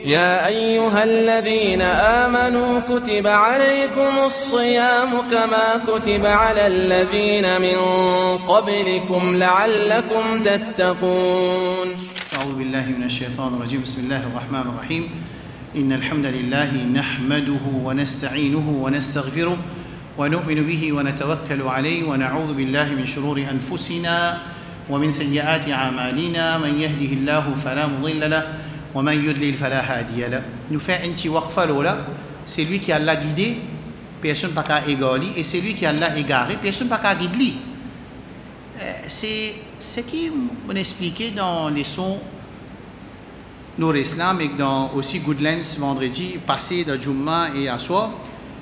يا أيها الذين آمنوا كتب عليكم الصيام كما كتب على الذين من قبلكم لعلكم تتقون. أعوذ بالله من الشيطان الرجيم. بسم الله الرحمن الرحيم. إن الحمد لله نحمده ونستعينه ونستغفره ونؤمن به ونتوكل عليه ونعوذ بالله من شرور أنفسنا ومن سيئات أعمالنا. من يهده الله فلا مضل له ومن يضلل فلا هادي له. Nous fait un petit waqfa là, c'est lui qui Allah guidé, personne pas qu'à égaler, et c'est lui qui Allah égaré, personne pas qu'à guider. C'est ce qui on expliqué dans les sons Nour Islam et dans aussi Goodlands vendredi passé de Jumma et à soir.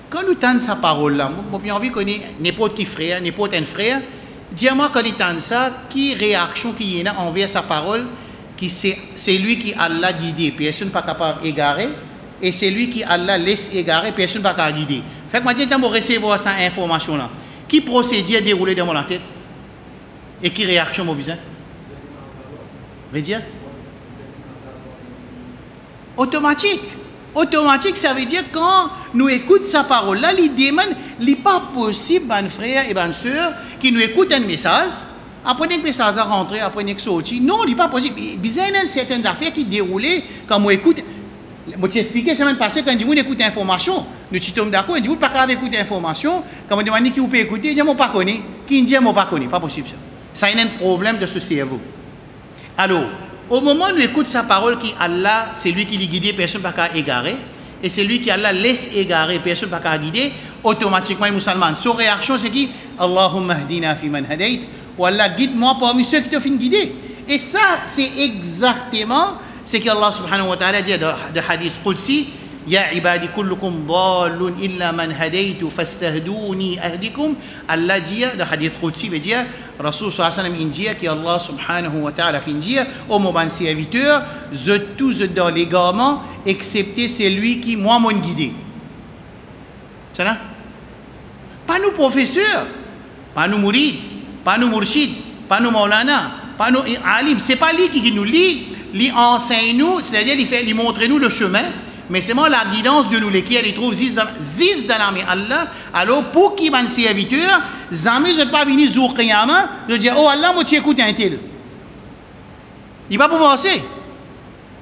Quand nous tentons sa parole là, moi j'ai envie qu'on ait n'importe qui frère, n'importe un frère, dis-moi quand il tente ça, qui réaction qui y a envers sa parole, qui c'est lui qui Allah guidé, personne pas capable d'égarer, et c'est lui qui Allah laisse égarer, personne pas capable guider. Fait que moi j'ai pour recevoir cette information là, qui procédure déroulé dans mon tête et qui réaction mon besoin? Veut dire automatique. Automatique, ça veut dire quand nous écoutons sa parole là, il demande, il n'est pas possible, mon frère et ma soeur, qui nous écoutent un message, après que le message a rentré, après que sorti. Non, il n'est pas possible. Il y a certaines affaires qui déroulent quand on écoute. Je t'ai expliqué la semaine passée, quand on écoute l'information, nous sommes d'accord, on dit, vous ne pouvez pas écouter l'information, quand on demande qui vous peut écouter, il dit, je ne pas connais. Qui dit, je ne pas connais. Pas possible ça. Ça a un problème de ce cerveau. Alors, au moment où nous écoutons sa parole, qui Allah, c'est lui qui les guide, personne ne peut pas égarer, et c'est lui qui Allah laisse égarer, personne ne peut pas guider, automatiquement, les musulmans, sa réaction, c'est qui? Allahumma hdina fi man hadayt, ou Allah guide-moi parmi ceux qui te font guider. Et ça, c'est exactement ce qu'Allah subhanahu wa ta'ala dit de hadith Qudsi, Ya ibadi kullukum dallun illa man hadaytu fastahduni ahdikum. Allah dit, de hadith Qudsi veut dire, Rasul sallallahu alayhi wa sallam dit que Allah subhanahu wa ta'ala fait dire, ô mon bon serviteur, je tous dans l'égarement, excepté celui qui moi m'ont guidé. C'est ça? Pas nous professeurs, pas nous mourides, pas nous mourchid, pas nous maulana, pas nous alim. C'est pas lui qui nous lit, lui enseigne nous, c'est-à-dire il montre nous le chemin, mais c'est moi la guidance de nous lesquels il trouve zis dans l'armée Allah. Alors pour qui mon serviteur, jamais je ne vais pas venir jour qiyamah, je dis oh Allah moi tu écoutes un tel. Il va pas penser.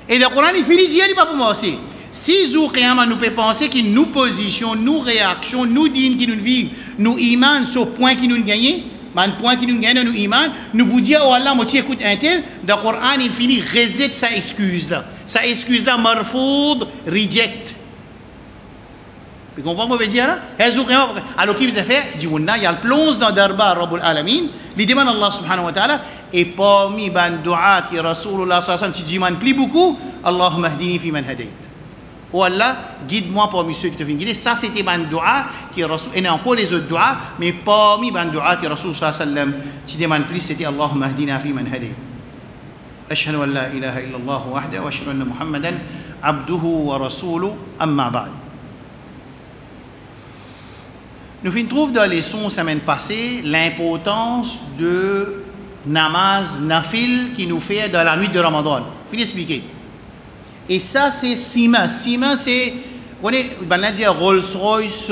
Et le Coran il finit dire il va pas penser. Si jour qiyamah nous peut penser que nous position, nous réaction, nous dînes qui nous vivent, nous iman sur point qui nous gagnent. Mais le point qui nous gagne, nous iman, nous vous dire, oh Allah, moi tu écoutes un tel, dans le Coran, il finit, reset sa excuse là. Sa excuse là, marfoud, reject. Vous comprenez ce que je veux dire là? Alors, qui vous a fait? Il y a le plonge dans Darbar, Rabbul Alamin, il demande à Allah subhanahu wa ta'ala, et parmi les doigts qui Rasulullah sallallahu alayhi wa sallam, qui demande plus beaucoup, Allahumma hdini fi man hadayt. Oh Allah, guide-moi parmi ceux qui te viennent guider. Ça, c'était mon dua qui Rasul, et non pas les autres doigts, mais parmi mon dua qui Rasul sallallahu alayhi wa sallam, qui demande plus, c'était Allahumma hdina fi man hadayt. Ashhadu an la ilaha illallah wahdahu wa ashhadu anna Muhammadan abduhu wa rasuluhu amma ba'd. Nous trouvons dans les leçons semaine passée l'importance de namaz nafil qui nous fait dans la nuit de Ramadan. Je vais expliquer. Et ça, c'est Sima. Sima, c'est, vous connaissez, on dit Rolls-Royce,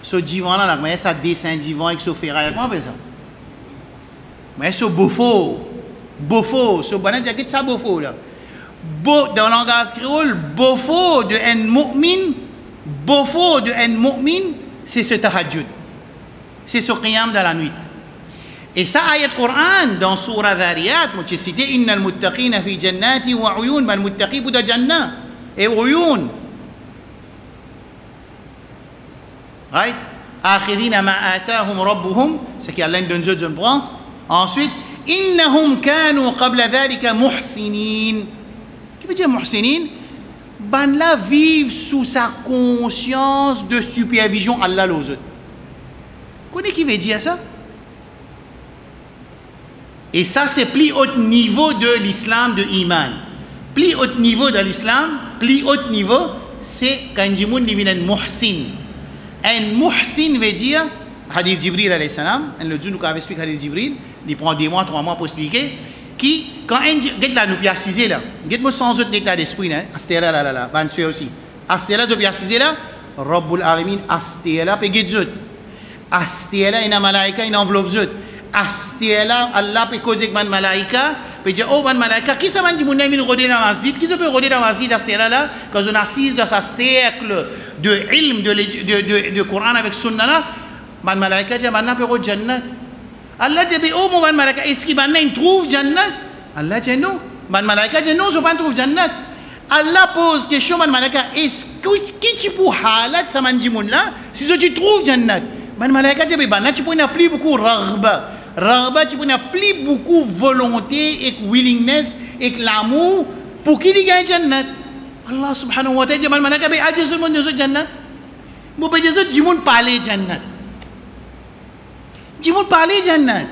ce divan-là, mais ça dessin divan avec ce ferraille. Comment on appelle ça? Mais ce Beaufort, ce bonnet, dit ça Beaufort, là. Dans le langage créole, Beaufort de un mu'min, c'est ce tahajjud. C'est ce qiyam dans la nuit. Et ça, ayat Coran, dans Surah Dhariyat, je cité, Innal muttaqina fi jannati wa uyun, mal muttaqi buda jannah, et uyun. Right? Akhidina ma atahum rabbuhum, c'est qu'Allah donne Dieu, je prends. Ensuite, Innahum kanu qabla dhalika muhsinin. Qu'est-ce que veut dire muhsinin? Ben là, vivent sous sa conscience de supervision Allah l'autre. Vous connaissez qui veut dire ça? Et ça, c'est plus haut niveau de l'islam, de iman. Plus haut niveau de l'islam, plus haut niveau, c'est quand il dit un muhsin. Un muhsin veut dire, hadith Jibril alayhi salam, le Dieu nous avait expliqué hadith Jibril, il prend 2 mois, 3 mois pour expliquer, qui, quand un dit, là, nous bien assisé là, moi sans autre état d'esprit, hein, asté là, ban sûr aussi. Asté là, je bien assisé là, Rabbul Alamin, asté là, pegit zut. Asté là, une malaika, une enveloppe zut. Asté là, Allah peut causer avec man malaika, peut dire, oh, man malaika, qui ça m'a dit, mon ami, rôder dans la masjid, qui se peut rôder dans la masjid, asté là, quand on assise dans sa cercle de ilm, de Coran avec Sunna là, man malaika dit, man peut rôder Jannat. Allah dit, oh, mon man malaika, est-ce qu'il trouve Jannat? Allah dit non. Man malaika dit non, je ne pas trouve Jannat. Allah pose question, man malaika, est-ce que qui tu peux halat ça man dimoun là, si tu trouves Jannat? Man malaika dit, ben là tu peux n'appeler beaucoup raghba. Raghba, tu peux n'appeler beaucoup volonté et willingness et l'amour pour qu'il y gagne Jannat. Allah subhanahu wa ta'ala dit, man malaika, ben adje ce monde de Jannat. Bon, ben des autres du monde parler Jannat. Du monde parler Jannat.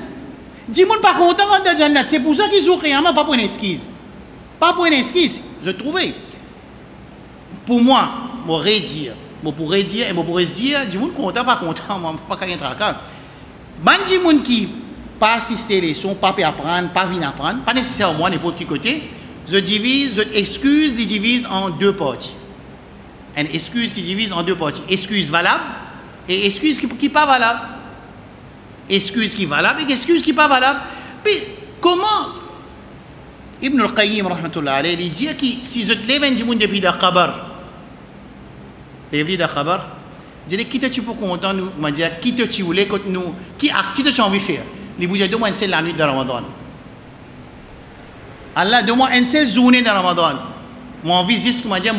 Du monde pas content de Jannat. C'est pour ça qu'ils ont réellement pas pour une esquisse. Pas pour une esquisse. Je trouvais. Pour moi, je pourrais dire, du monde content, pas content, moi, pas qu'à tracas. Ban du monde qui pas assister les leçons, pas apprendre, pas venir apprendre, pas nécessairement n'importe quel côté, je divise, je excuse, je divise en deux parties. Une excuse qui divise en deux parties. Excuse valable et excuse qui pas valable. Excuse qui est valable et excuse qui n'est pas valable. Puis, comment Ibn al-Qayyim, rahmatullah alayhi, il dit que si je te lève un dimoun depuis le khabar, je dis, qui te tu peux content, nous, qui te tu voulais, qui te tu envie de faire? Il dit, donne-moi une seule la nuit de Ramadan. Allah, donne-moi une seule journée de Ramadan. Moi, envie de dire, je dis,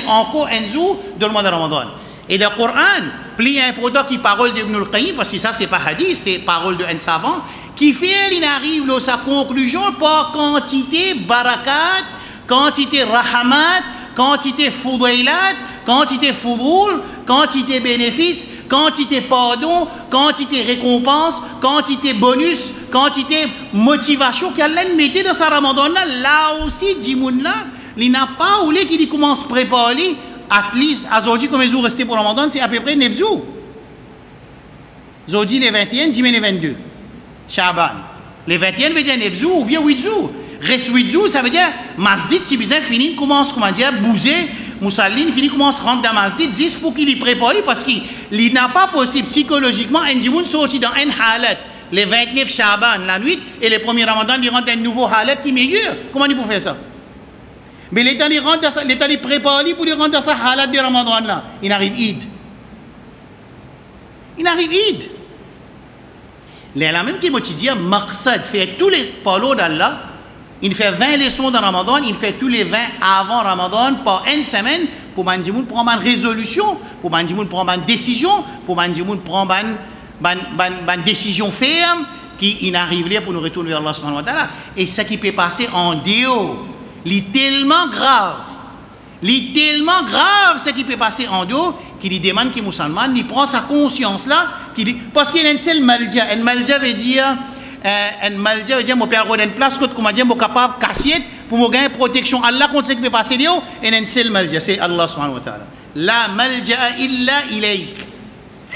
encore un jour de Ramadan. Et le Coran, plus important qui parole d'Ibn al-Qayyim, parce que ça, c'est pas hadith, c'est parole d'un savant, qui fait, il arrive à sa conclusion par quantité barakat, quantité rahamat, quantité fudailat, quantité fudul, quantité bénéfice, quantité pardon, quantité récompense, quantité bonus, quantité motivation qu'Allah mettait dans sa Ramadan. Là aussi, Dimoun-là, il n'a pas voulu qu'il commence à préparer. At least, aujourd'hui, comme les jours restés pour Ramadan, c'est à peu près 9 jours. Aujourd'hui, les 21, dimanche les 22. Shaban. Les 21 veut dire 9 jours ou bien 8 jours. Reste 8 jours, ça veut dire, Masjid, si besoin, finit, commence, comment dire, bouger, Moussaline, finit, commence, rentre dans Masjid, juste pour qu'il y prépare, parce qu'il n'a pas possible psychologiquement, un dimoun sorti dans un halat, les 29 Shaban, la nuit, et le premier Ramadan, il rentre dans un nouveau halat qui est meilleur. Comment il peut faire ça? Mais l'État les prépare pour les rendre dans sa halat de Ramadan là. Il arrive Eid. La même qui m'a dit, Maqsad fait tous les palos d'Allah, il fait 20 leçons dans Ramadan, il fait tous les 20 avant Ramadan par une semaine pour Mandimoun prendre une résolution, pour Mandimoun prendre une décision, pour Mandimoun prendre une décision ferme qui arrive là pour nous retourner vers Allah subhanahu wa ta'ala. Et ce qui peut passer en dehors. C'est tellement grave ce qui peut passer en dos, qu'il demande que musulman, il prend sa conscience là, parce qu'il y a un seul malja. Un malja veut dire, mon père a une place, comme dire, mon capable cassiette, pour me gagner protection. Allah contre ce qui peut passer dehors, et un seul malja, c'est Allah subhanahu wa ta'ala. La malja illa ilayk.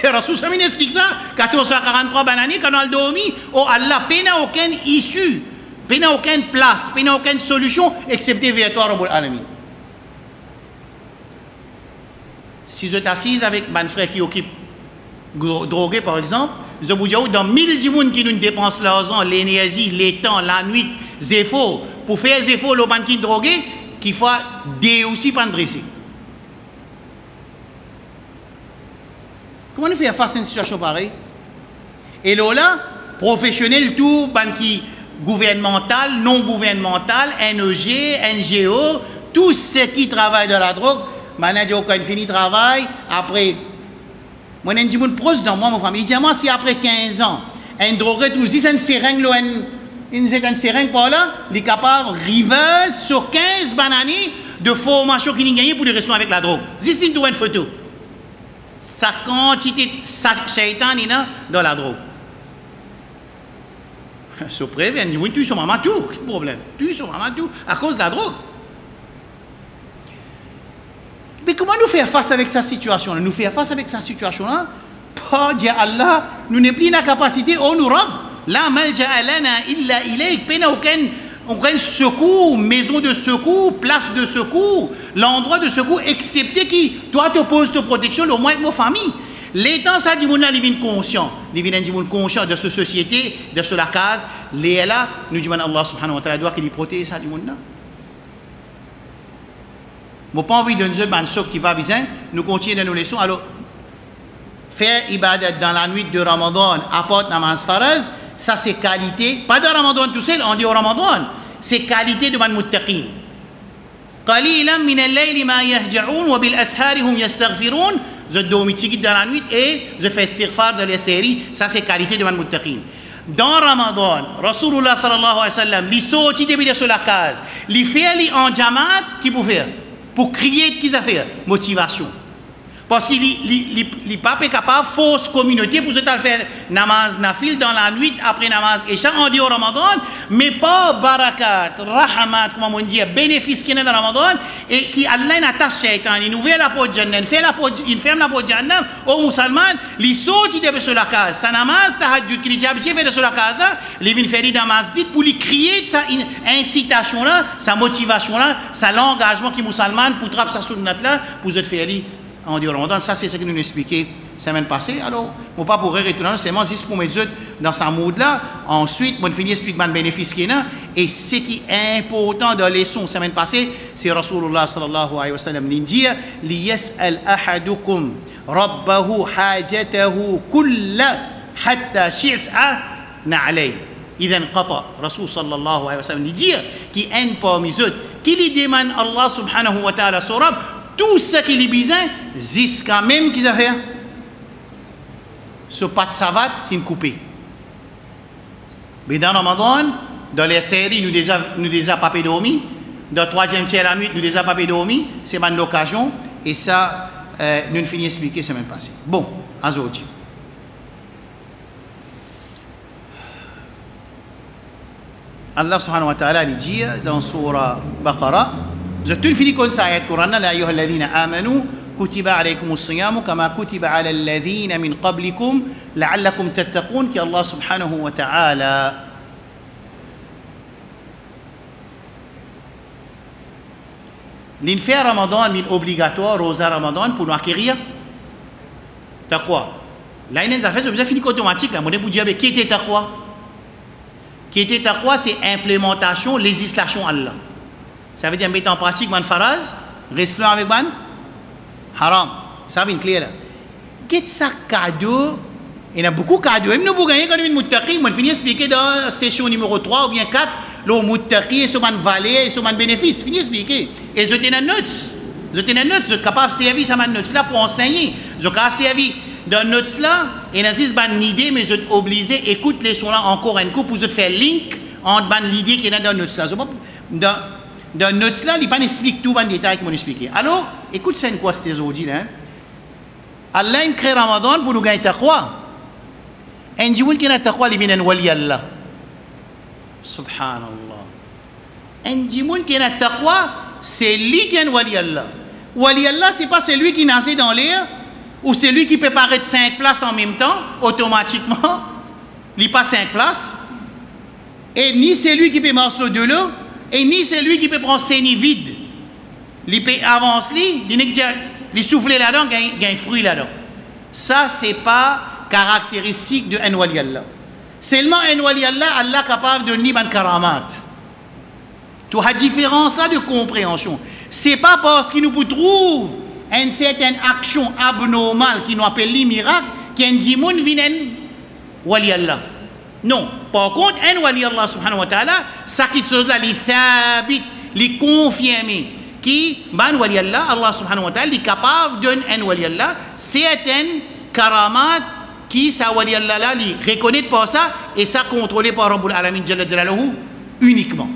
Et Rasul Samin explique ça, 1443 banani, quand on a dormi, oh Allah, peine aucune issue. Il n'y a aucune place, il n'y a aucune solution, excepté vers toi, Rabbul Alamin. Si je t'assise avec mon frère qui occupe drogué, par exemple, je vous dis, dans 1000 dimoun qui nous dépensent l'argent, l'énergie, les temps, la nuit, les efforts, pour faire les efforts, le banquier drogué, qu'il faut aussi pas dresser. Comment on fait face à une situation pareille? Et là, professionnel, tout, banquier gouvernemental, non gouvernemental, NEG, NGO, tous ceux qui travaillent dans la drogue, maintenant, quand il finit le travail, après, moi, je dis, proche dans moi, ma famille, il dit, moi, si après 15 ans, un drogué, tout, si c'est une seringue, une seringue par là, il est capable de river sur 15 bananes de formation qu'il a gagné pour les restaurants avec la drogue. Si c'est une photo, sa quantité, sa shaitan, il a dans la drogue. Se prévient, dit, oui, tu es sur maman tout, quel problème? Tu es sur maman tout, à cause de la drogue. Mais comment nous faire face avec cette situation-là? Nous faire face avec cette situation-là, pas dire Allah, nous n'avons plus la capacité, on nous robe. La malja alana illa ilayk, peine aucune on prend secours, maison de secours, place de secours, l'endroit de secours, excepté qui, toi, te pose de protection, au moins avec ma famille. L'état, ça dit, il vient conscient. Il vient conscient de cette société, de cette case. Les là, nous disons Allah subhanahu wa ta'ala doit qu'il protège ça du monde. Je n'ai pas envie de nous dire que qui va bien, nous continuons dans nos leçons. Alors, faire ibadat dans la nuit de Ramadan, apporte namaz faraz, ça c'est qualité. Pas de Ramadan tout seul, on dit au Ramadan. C'est qualité de man muttaqin. قليلا من الليل ما يهجعون وبالأسحار هم يستغفرون. Je dormis dans la nuit et je fais istighfar de la série. Ça c'est qualité de man muttaqin. Dans Ramadan, Rasulullah sallallahu alayhi wa sallam, il sortit de la case, il fait en jamaat, qui pour faire? Pour crier, qui ça fait? Motivation. Parce qu'il n'est pas capable, fausse communauté, pour faire namaz nafil dans la nuit, après namaz isha, on dit au Ramadan, mais pas barakat, rahmat, comme on dit, bénéfice qui est dans Ramadan, et qui Allah n'attache shaitan, il ouvre la porte jannah, il ferme la porte jannah, aux musulmans, il saute de sur la case, sa namaz, tahajjud, qui est habitué de sur la case là, il vient faire dans masjid pour lui crier sa incitation là, sa motivation là, sa l'engagement qui est musulman, pour trapper sa sunnat là, pour se faire on dit au Ramadan, ça c'est ce que nous expliqué la semaine passée. Alors, je ne vais pas pour retourner, c'est juste pour me dire dans ce mood-là. Ensuite, je vais finir expliquer le bénéfice qu'il y a. Et ce qui est important dans les leçons la semaine passée, c'est Rasulullah sallallahu alayhi wa sallam dit لِيَسْأَلْ أَحَدُكُمْ رَبَّهُ حَاجَتَهُ كُلَّ حَتَّى شِعْسَ نَعْلَيْهِ إِذَا انْقَطَعَ Rasul sallallahu alayhi wa sallam dit qui est parmi eux, qui lui demande Allah subhanahu wa ta'ala son Rabb, tout ce qui est besoin, jusqu'à même qu'ils ont fait. Ce pas de savate, c'est une coupée. Mais dans Ramadan, dans les séries, nous déjà pas dormi. Dans le troisième tiers de la nuit, nous déjà pas dormi. C'est une occasion. Et ça, nous finissons d'expliquer la semaine passée. Bon, aujourd'hui. Allah subhanahu wa ta'ala dit dans Surah Baqarah, je te finis comme ça, ayat Coran, la ayyuha alladhina amanu, kutiba alaykum as-siyamu kama kutiba ala alladhina min qablikum la'allakum tattaqun, qui Allah subhanahu wa ta'ala. L'infer Ramadan est obligatoire, rosa Ramadan, pour nous acquérir. Taqwa. Là, il y a une affaire, je finis automatique, là, mon époux dit, qui était taqwa? Qui était taqwa, c'est implémentation, législation Allah. Ça veut dire mettre en pratique man faraz, restons avec man haram. Ça veut dire clair là. Qu'est-ce ça cadeau? Il y a beaucoup de cadeaux. Même nous pour gagner quand nous muttaqi, on finit expliquer dans session numéro 3 ou bien 4, le muttaqi et son man valeur et son man bénéfice, finit expliquer. Et je tenais notes. Je tenais notes, je suis capable de servir ça man notes là pour enseigner. Je suis capable de servir dans notes là et dans ces ban idée mais je suis obligé écoute les sons là encore un coup pour je faire link entre ban l'idée qui est dans notes là. Dans notes là, il ne explique tout en détail que je expliqué. Alors, écoute, c'est une quoi ces aujourd'hui là. Allah a créé Ramadan pour nous gagner taqwa. Un jour qui a taqwa, il vient wali Allah. Subhanallah. Un jour qui a taqwa, c'est lui qui est wali Allah. Wali Allah, ce n'est pas celui qui naissait dans l'air ou celui qui peut paraître 5 places en même temps, automatiquement. Il passe 5 places. Et ni celui qui peut marcher de l'eau. Et ni c'est lui qui peut prendre ses nids vides. Il peut avancer, il souffle là-dedans, il y a un fruit là-dedans. Ça, ce n'est pas caractéristique de un wali Allah. Seulement un wali Allah, Allah est capable de donner un karamat. Tu as différence là de compréhension. Ce n'est pas parce qu'il nous trouve une certaine action abnormale qui nous appelle les miracles qu'un dimoun vient wali Allah. Non. Par contre, un wali Allah subhanahu wa ta'ala, ça qui chose là, les thabit, les confirmés, qui, ban wali Allah, Allah subhanahu wa ta'ala, est capable de donner un wali Allah, certaines karamat qui, ça wali Allah là, les reconnaît par ça, et ça contrôlé par Rabbul Alamin Jalla Jalaluhu uniquement.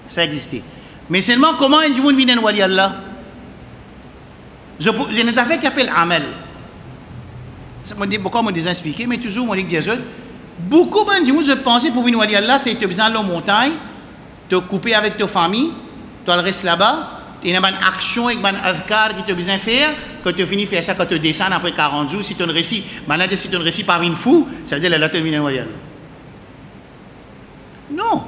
Ça existait. Mais seulement, comment un djimoun vient un wali Allah? J'ai une affaire qui appelle Amal. Pourquoi on déjà expliqué, mais toujours on dit que beaucoup de gens pensent pour venir à Allah, c'est que tu as besoin de la montagne, te couper avec ta famille, tu restes là-bas, il y a une action avec un adhkar qui tu as besoin de faire, que tu finis de faire ça quand tu descends après 40 jours, si tu as réussi, maintenant si tu as réussi par une fou, ça veut dire que là tu viens à Allah. Non.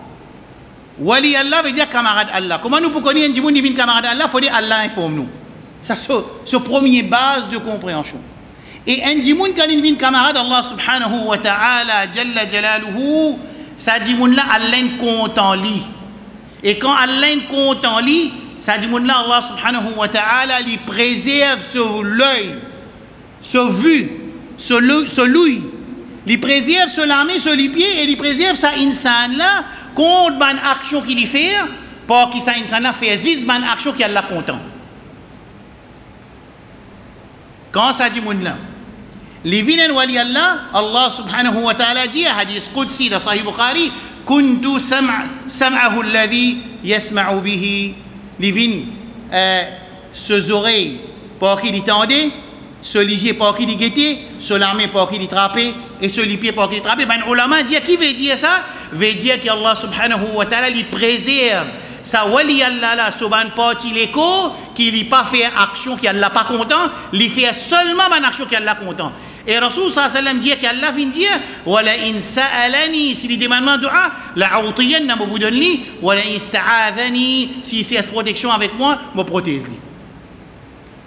Wali Allah veut dire camarade Allah. Comment nous pouvons connaître un djimoun divine camarade Allah? Il faut dire Allah informe nous. Ça, c'est la première base de compréhension. Et un djimoun quand il vient camarade Allah subhanahu wa ta'ala, jalla jalaluhu, ça djimoun là, Allah compte en lui. Et quand Allah compte en lui, ça djimoun là, Allah subhanahu wa ta'ala, il préserve sur l'œil, sur vue, sur l'ouïe. Il préserve sur la main, sur les pieds, et il préserve sa insan là contre une action qu'il fait, pour qu'il sa insan là fait 10 actions qu'il a content. Quand ça dit moun là, les vilains wali Allah, Allah subhanahu wa ta'ala dit, hadith Qudsi de Sahih Bukhari, kuntu sam'ahu alladhi yasma'u bihi, les vilains, ses oreilles, pour qu'il y tendait, ce ligier pour qu'il y guettait, ce l'armée pour qu'il y trappait, et ce pied pour qu'il y trappait. Ben, ulama dit, qui veut dire ça? Veut dire qu'Allah subhanahu wa ta'ala, il préserve sa wali Allah là, ce ban parti l'écho, qu'il n'y pas fait action qui Allah pas content, il fait seulement une action qui Allah content. Et Rasul sallallahu alayhi wa sallam dit qu'Allah vient dire, wala in sa'alani, s'il demande un dua, la a'utiyanna me vous donne li, wala in sta'adhani, si c'est protection avec moi, me protège li.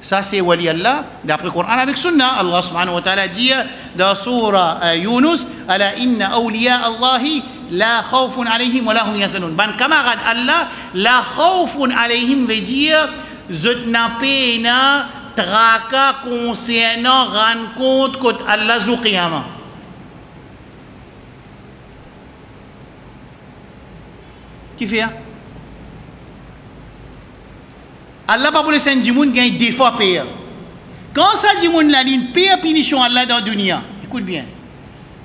Ça c'est wali Allah d'après le Coran avec Sunna. Allah subhanahu wa ta'ala dit dans Surah Yunus, ala inna awliya Allahi la khawfun alayhim wa la hum yahzanun. Ban camarade Allah, la khawfun alayhim veut dire zot na pena traka concernant rencontre contre Allah zu qiyamah. Qui fait Allah pas pour les saints du monde gagne des fois pire. Quand ça du monde là, il pire punition Allah dans la dunya. Écoute bien.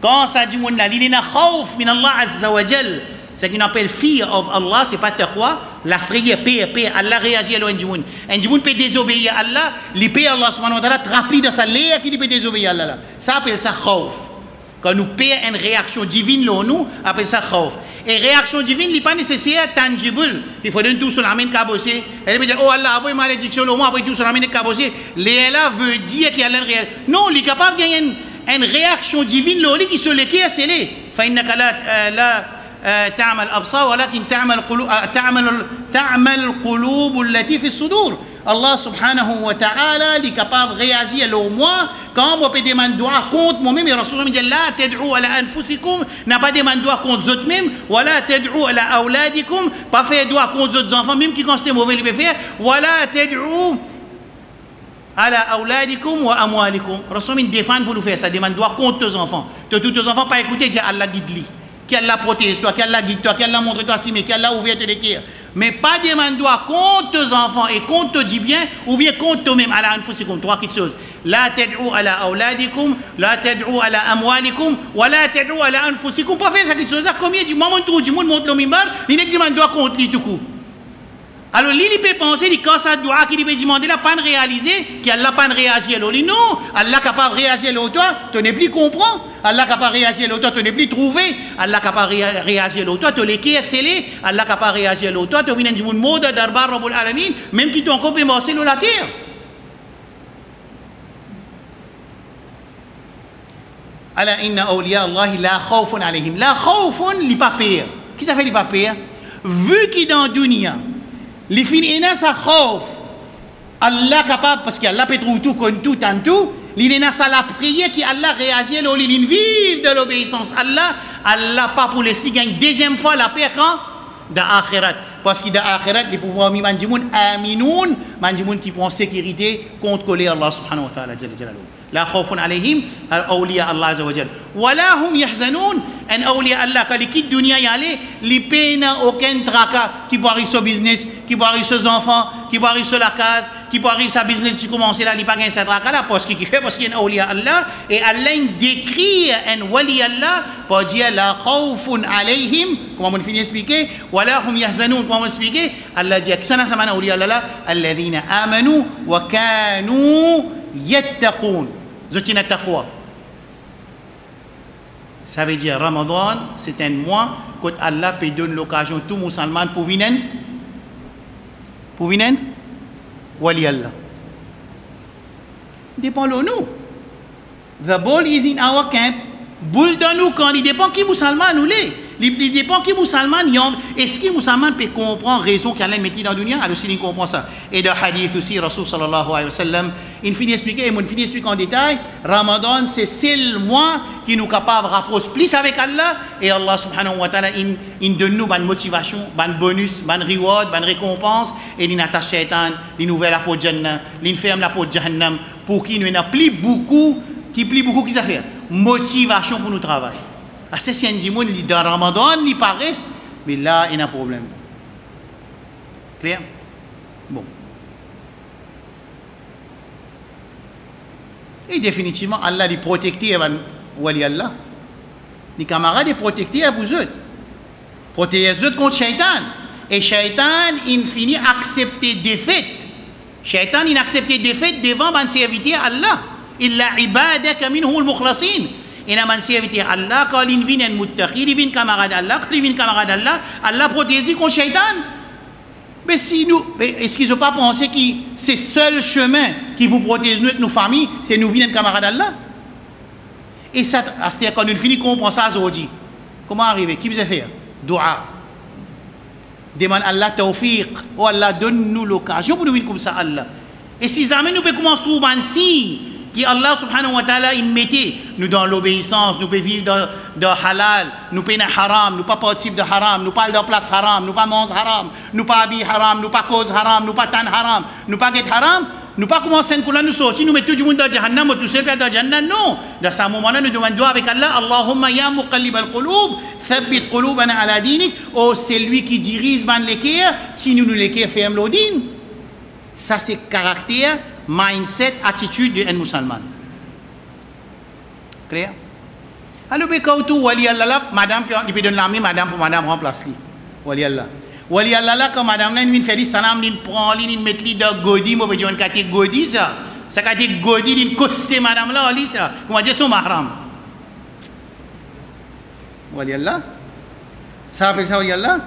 Quand ça du monde là, il a khawf min Allah azza wa jal. Ce qu'on appelle fear of Allah, c'est pas taqwa. La frayeur, pire. Allah réagit à l'un. Un du monde peut désobéir à Allah. Il peut Allah subhanahu wa ta'ala te rappeler dans sa l'air qu'il peut désobéir à Allah. Ça appelle ça khawf. Quand nous payons une réaction divine, nous appelle ça khawf. Et réaction divine n'est pas nécessaire tangible. Il faut donner tout sur la main cabossé. Elle veut dire, oh Allah, envoie malédiction, au moins après tout sur la main cabossé. Léla veut dire qu'il y a une réaction. Non, il est capable de gagner une réaction divine, qui se l'équipe à scellé. فإنك لا تعمل الأبصار ولكن تعمل القلوب التي في الصدور. Allah subhanahu wa ta'ala est capable de réagir au moins quand on peut demander dua contre moi-même. Et Rasulullah me dit la tad'u ala anfusikum, n'a pas demandé dua contre les autres même, wala tad'u ala awladikum, pas faire dua contre les autres enfants même qui quand c'est mauvais il peut faire, wala tad'u ala awladikum wa amwalikum. Rasulullah me défend pour nous faire ça, demande dua contre tes enfants. Tous tes enfants pas écouter, dire Allah guide-lui, qu'Allah protège toi, qu'Allah guide toi, qu'Allah montre toi si mais qu'Allah ouvre tes cœurs. Mais pas demander contre tes enfants et contre tes biens ou bien contre toi-même. Ala anfusikum, trois petites choses. La tad'u ala awladikum, la tad'u ala amwalikum, wa la tad'u ala anfusikum. Pas faire cette chose-là. Combien du moment où du monde monte le mimbar, il ne demande contre lui tout coup. Alors, lui, il peut penser, quand ça doit, qu'il peut demander, là, pas de réaliser, qu'Allah pas de réagir. Alors, non, Allah capable de réagir à toi, tu n'es plus comprendre. Allah capable de réagir à toi, tu n'es plus trouvé. Allah capable de réagir à toi, tu n'es plus scellé. Allah capable de réagir à toi, tu viens du monde mode d'Arbar Rabbul Alamin, même qui t'ont encore commencé la terre. Ala inna awliya Allah la khawfun alayhim. La khawfun, li pas pire. Qui ça fait li pas pire? Vu qu'il dans dunya, les fins sa khawf, Allah capable parce qu'Allah peut trouver tout comme tout en tout, l'ina sa la prière qui Allah réagit l'ol il vive de l'obéissance Allah pas pour les si gagne deuxième fois la paix quand dans akhirat parce que dans akhirat les pouvoirs mi manjimoun aminoun manjimoun qui prend sécurité contre coller Allah subhanahu wa ta'ala jalla jalaluhu la khawfun alayhim awliya Allah azza wa jalla wala hum yahzanun an awliya Allah quand les quitte dunya y aller li peine aucun tracas qui peut arriver sur business qui peut arriver sur enfants qui peut arriver sur la case qui peut arriver sa business tu commences là il pas gagne sa tracas là parce qu'il fait parce qu'il y a un awliya Allah et Allah décrit un wali Allah pour dire la khawfun alayhim comment on finit expliquer wala hum yahzanun comment on expliquer Allah dit que ça n'a pas awliya Allah alladhina amanu wa kanu yattaqun zotina taqwa. Ça veut dire Ramadan, c'est un mois que Allah peut donner l'occasion à tout musulman pour venir wali Allah. Dépend de nous. The ball is in our camp. Boule dans nous quand il dépend qui musulman nous l'est. Il dépend qui musulman, est-ce que musulman peut comprendre raison qu'Allah met dans la dunya, alors s'il comprend ça. Et dans le hadith aussi, Rasul sallallahu alayhi wa sallam, il finit d'expliquer, en détail, Ramadan, c'est le mois qui nous capable de rapprocher plus avec Allah, et Allah subhanahu wa ta'ala, il donne nous une motivation, un bonus, un reward, une récompense, et il attache shaitan, il ouvre la porte Jannah, il ferme la porte Jahannam, pour qu'il nous ait plus beaucoup, qui ça fait motivation pour nous travailler. C'est si un dimon dit dans Ramadan, il paraît, mais là, il y a un problème. Clair? Bon. Et définitivement, Allah est protecté avant Wali Allah. Les camarades sont protectés à vous autres. Protéger les autres contre Shaitan. Et Shaitan, il finit accepter défaite. Shaitan, il accepte défaite devant un serviteur Allah. Illa ibadaka minhum al-mukhlasin. Il a un serviteur Allah, quand il vient un muttaqi, il vient camarade Allah, quand il vient camarade Allah, Allah protège contre Shaitan. Mais si nous, est-ce qu'ils n'ont pas pensé que c'est le seul chemin qui vous protège nos familles, c'est nous venir camarade Allah? Et ça, c'est-à-dire quand nous finissons de comprendre ça aujourd'hui. Comment arriver? Qui vous a fait? Dua. Demande Allah tawfiq. Oh Allah, donne-nous l'occasion pour nous venir comme ça, Allah. Et si jamais nous pouvons commencer à trouver un signe que Allah subhanahu wa ta'ala il mettait nous dans l'obéissance, nous pouvons vivre dans halal, nous pouvons haram, nous pas participer de haram, nous pas dans place haram, nous pas manger haram, nous pas habiller haram, nous pas cause haram, nous pas tan haram, nous pas get haram, nous pas commencer à nous sortir, nous mettre tout le monde dans Jahannam, tout seul dans Jahannam, non. Dans ce moment-là, nous demandons avec Allah, Allahumma ya muqallib al-qulub, thabbit qulubana ala dinik, oh c'est lui qui dirige ban l'équerre, si nous l'équerre ferme l'odine. Ça c'est caractère, mindset, attitude d'un musulman. Clair? Alors, quand tout wali Allah, madame, il peut donner l'armée, madame pour madame remplace lui. Wali Allah. Wali Allah, quand madame là, il fait salam, il prend, il met lui dans Godi, moi, je dis, on a Godi ça. Ça a été Godi, il costé madame là, on ça. Comment dire son mahram? Wali Allah? Ça appelle ça Wali Allah?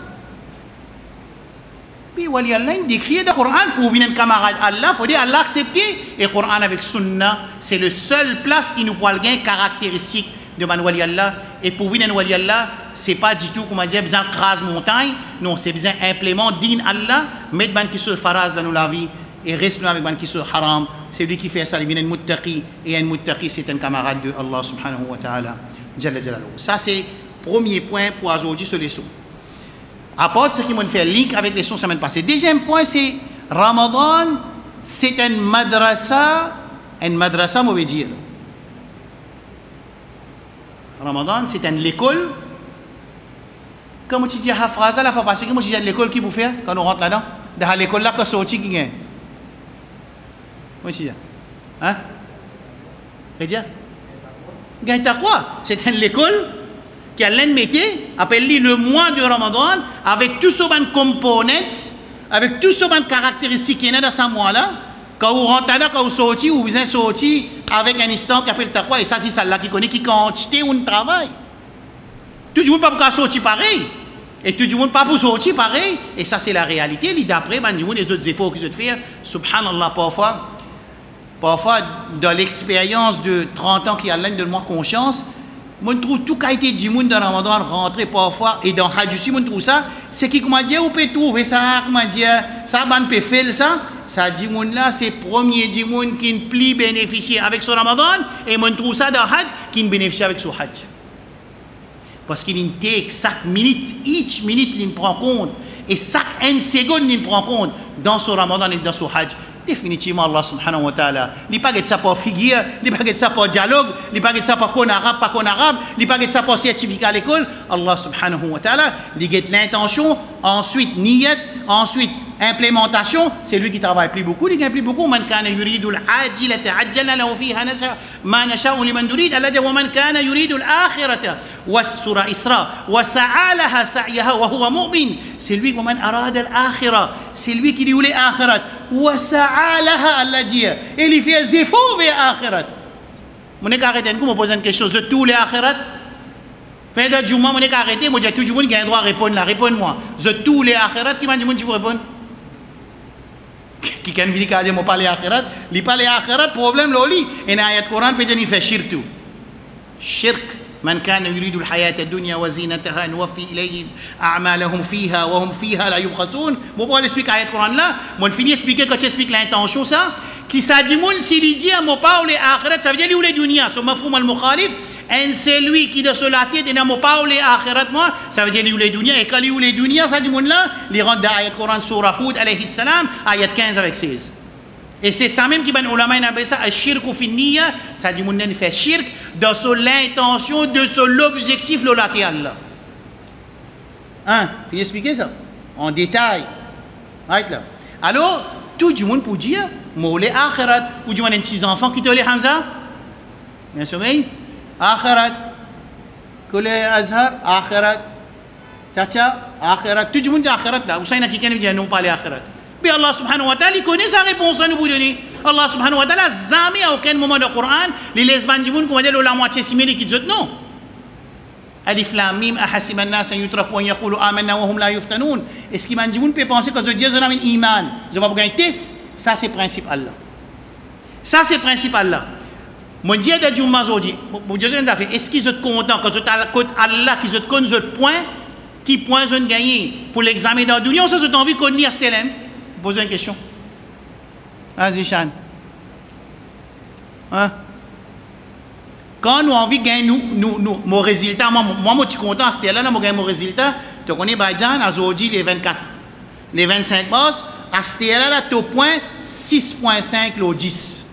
Puis Wali Allah, il décrit dans le Coran pour venir un camarade Allah, il faut dire Allah accepter. Et le Coran avec Sunna, c'est le seul place qui nous parle bien caractéristique de man Wali Allah. Et pour venir un Wali Allah, c'est pas du tout, comment dire, besoin de crase montagne. Non, c'est besoin d'implément din Allah, mettre ban qui se faraz dans la vie et reste avec ban qui se haram. C'est lui qui fait ça, il vient un muttaqi. Et un muttaqi, c'est un camarade de Allah subhanahu wa ta'ala. Jalla jalaluhu. Ça, c'est le premier point pour aujourd'hui ce leçon. Apporte ce qui m'a fait link avec les leçons semaine passée. Deuxième point, c'est Ramadan, c'est une madrasa, mauvais dire. Ramadan, c'est une école. Comme tu dis, la phrase, la fois passée, comment tu dis l'école qui vous fait quand on rentre là-dedans? Dans l'école là, quand c'est sorti qui est. Comment tu dis? Hein? C'est-à-dire? Gagne quoi? C'est une école qui a l'ennemi, appelle le mois de Ramadan, avec tous ces components, avec tous ces caractéristiques qui sont dans ce mois-là. Quand vous rentrez là, quand vous sortez, vous venez sortir avec un instant qui appelle taqwa, et ça, c'est celle-là qui connaît qui quantité où on travaille. Tout le monde ne peut pas sortir pareil. Et tout le monde ne peut pas sortir pareil. Et ça, c'est la réalité. D'après, les autres efforts qu'ils ont fait, subhanallah, parfois, dans l'expérience de 30 ans qui a l'un de moi conscience, je trouve tout qui a été dit dans Ramadan rentrer parfois et dans Hajj aussi, je trouve ça, c'est qui comment dire, on peut trouver ça, comment dire, ça, on peut faire ça. Ça dit là, c'est le premier dit qui ne plus bénéficier avec son Ramadan et je trouve ça dans Hajj qui ne bénéficie avec son Hajj. Parce qu'il take chaque minute, each minute, il prend compte et chaque une seconde, il prend compte dans son Ramadan et dans son Hajj. Définitivement, Allah subhanahu wa ta'ala, il n'est pas de ça pour figure, il n'est pas de ça pour dialogue, il n'est pas de ça pour qu'on arabe, pas qu'on arabe, il n'est pas de ça pour certificat à l'école. Allah subhanahu wa ta'ala, il a l'intention, ensuite niyat, ensuite implémentation, c'est lui qui travaille plus beaucoup, il gagne plus beaucoup. Man kana yuridu al-ajila ta'ajjalna lahu fiha ma nasha'u liman nurid. Allah dit wa man kana yuridu al-akhirata wa sura Isra wa sa'alaha sa'yaha wa huwa mu'min. C'est lui qui man arada al-akhirah, c'est lui qui dit ou l'akhirat wa sa'alaha, Allah dit et il fait des efforts vers l'akhirat. Mon est arrêté, vous me posez une question de tous les akhirat. Fin de Juma, mon est arrêté, moi j'ai tout le monde qui a le droit à répondre là, réponds-moi. De tous les akhirat, qui m'a dit tu peux répondre? Qui can dire que moi parler akhirat, li parler akhirat problème loli et dans ayat Coran peut dire il fait shirk tout. Shirk من كان يريد الحياة الدنيا وزينتها نوفي إليهم أعمالهم فيها وهم فيها لا يبخسون. Bon, pour expliquer l'ayat Coran là, moi finis expliquer quand j'explique l'intention ça, qui ça dit mon si il dit à mon pas ou les akhirat, ça veut dire lui ou les dunya, sur mafhoum al-mukhalif, et c'est lui qui de se la tête et n'a mon pas ou les akhirat moi, ça veut dire lui ou les dunya, et quand lui ou les dunya, ça dit mon là, les rentre dans l'ayat Coran surah Hud alayhi salam, ayat 15 avec 16. Et c'est ça même qui ben ulama appelle ça ashirku fi niyya, ça dit mon ne fait shirk dans l'intention de l'objectif latéral là. Hein, puis expliquer ça en détail. Right là. Alors, tout le monde peut dire moule akhirat ou du moins un petit enfant qui te les Hamza. Bien sommeil akhirat kole azhar akhirat tata akhirat tout le monde dit akhirat là. Ou ça il y en a qui ne dit non pas les akhirat. Mais Allah subhanahu wa ta'ala, il connaît sa réponse à nous vous donner. Allah subhanahu wa ta'ala, jamais à aucun moment du Coran, les lesbans du monde, qu'on va dire la moitié simili qui disent non. Alif lam mim, ahasiba an-nas an yutraku an yaqulu amanna wa hum la yuftanun. Est-ce qu'il m'a dit, vous peut penser que Dieu a un iman, je vais vous gagner test, ça c'est principe Allah. Ça c'est principe Allah. Mon Dieu de Dieu m'a dit, mon Dieu a fait, est-ce qu'ils sont contents que Allah qui se connaît ce point, qui point ont gagné pour l'examen dans la dunya, on se sont envie qu'on y a stelem. Posez une question. Vas-y, Chan. Hein? Quand nous avons envie de gagner mon résultat, moi, je suis content, c'était là, moi, mon résultat. Tu connais Baïdjan, aujourd'hui, les 24, les 25 boss, à c'était là, tu point 6.5, le 10.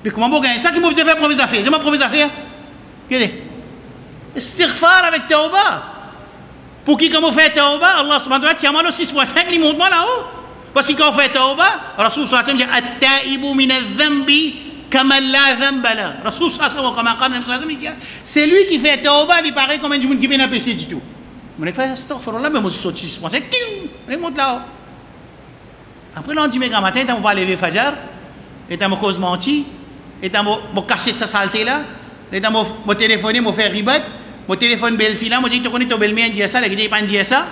Puis comment vous gagnez ça? Qui m'a fait la première affaire? C'est ma première affaire? Qu'est-ce que c'est? Istighfar avec Tauba. Pour qui, comment fait Tauba? Allah subhanahu wa ta'ala, tiens-moi le 6.5, il monte-moi là-haut. Parce que quand on fait Tauba, Rasul sallallahu alayhi wa sallam dit At-ta'ibu min al-dhanbi kama la dhanba la. Rasul sallallahu alayhi wa sallam dit c'est lui qui fait Tauba, il paraît comme un monde qui vient à péché du tout. On fait astaghfirullah, mais moi je suis sorti 6.5, on monte là-haut. Après le lendemain matin, on va lever Fajr, et on cause menti, et on cacher de sa saleté là, et on téléphoner, on faire ribat, mon téléphone belle fille là, moi je dis tu connais ton belle-mère, dit ça, la guide pas dit ça.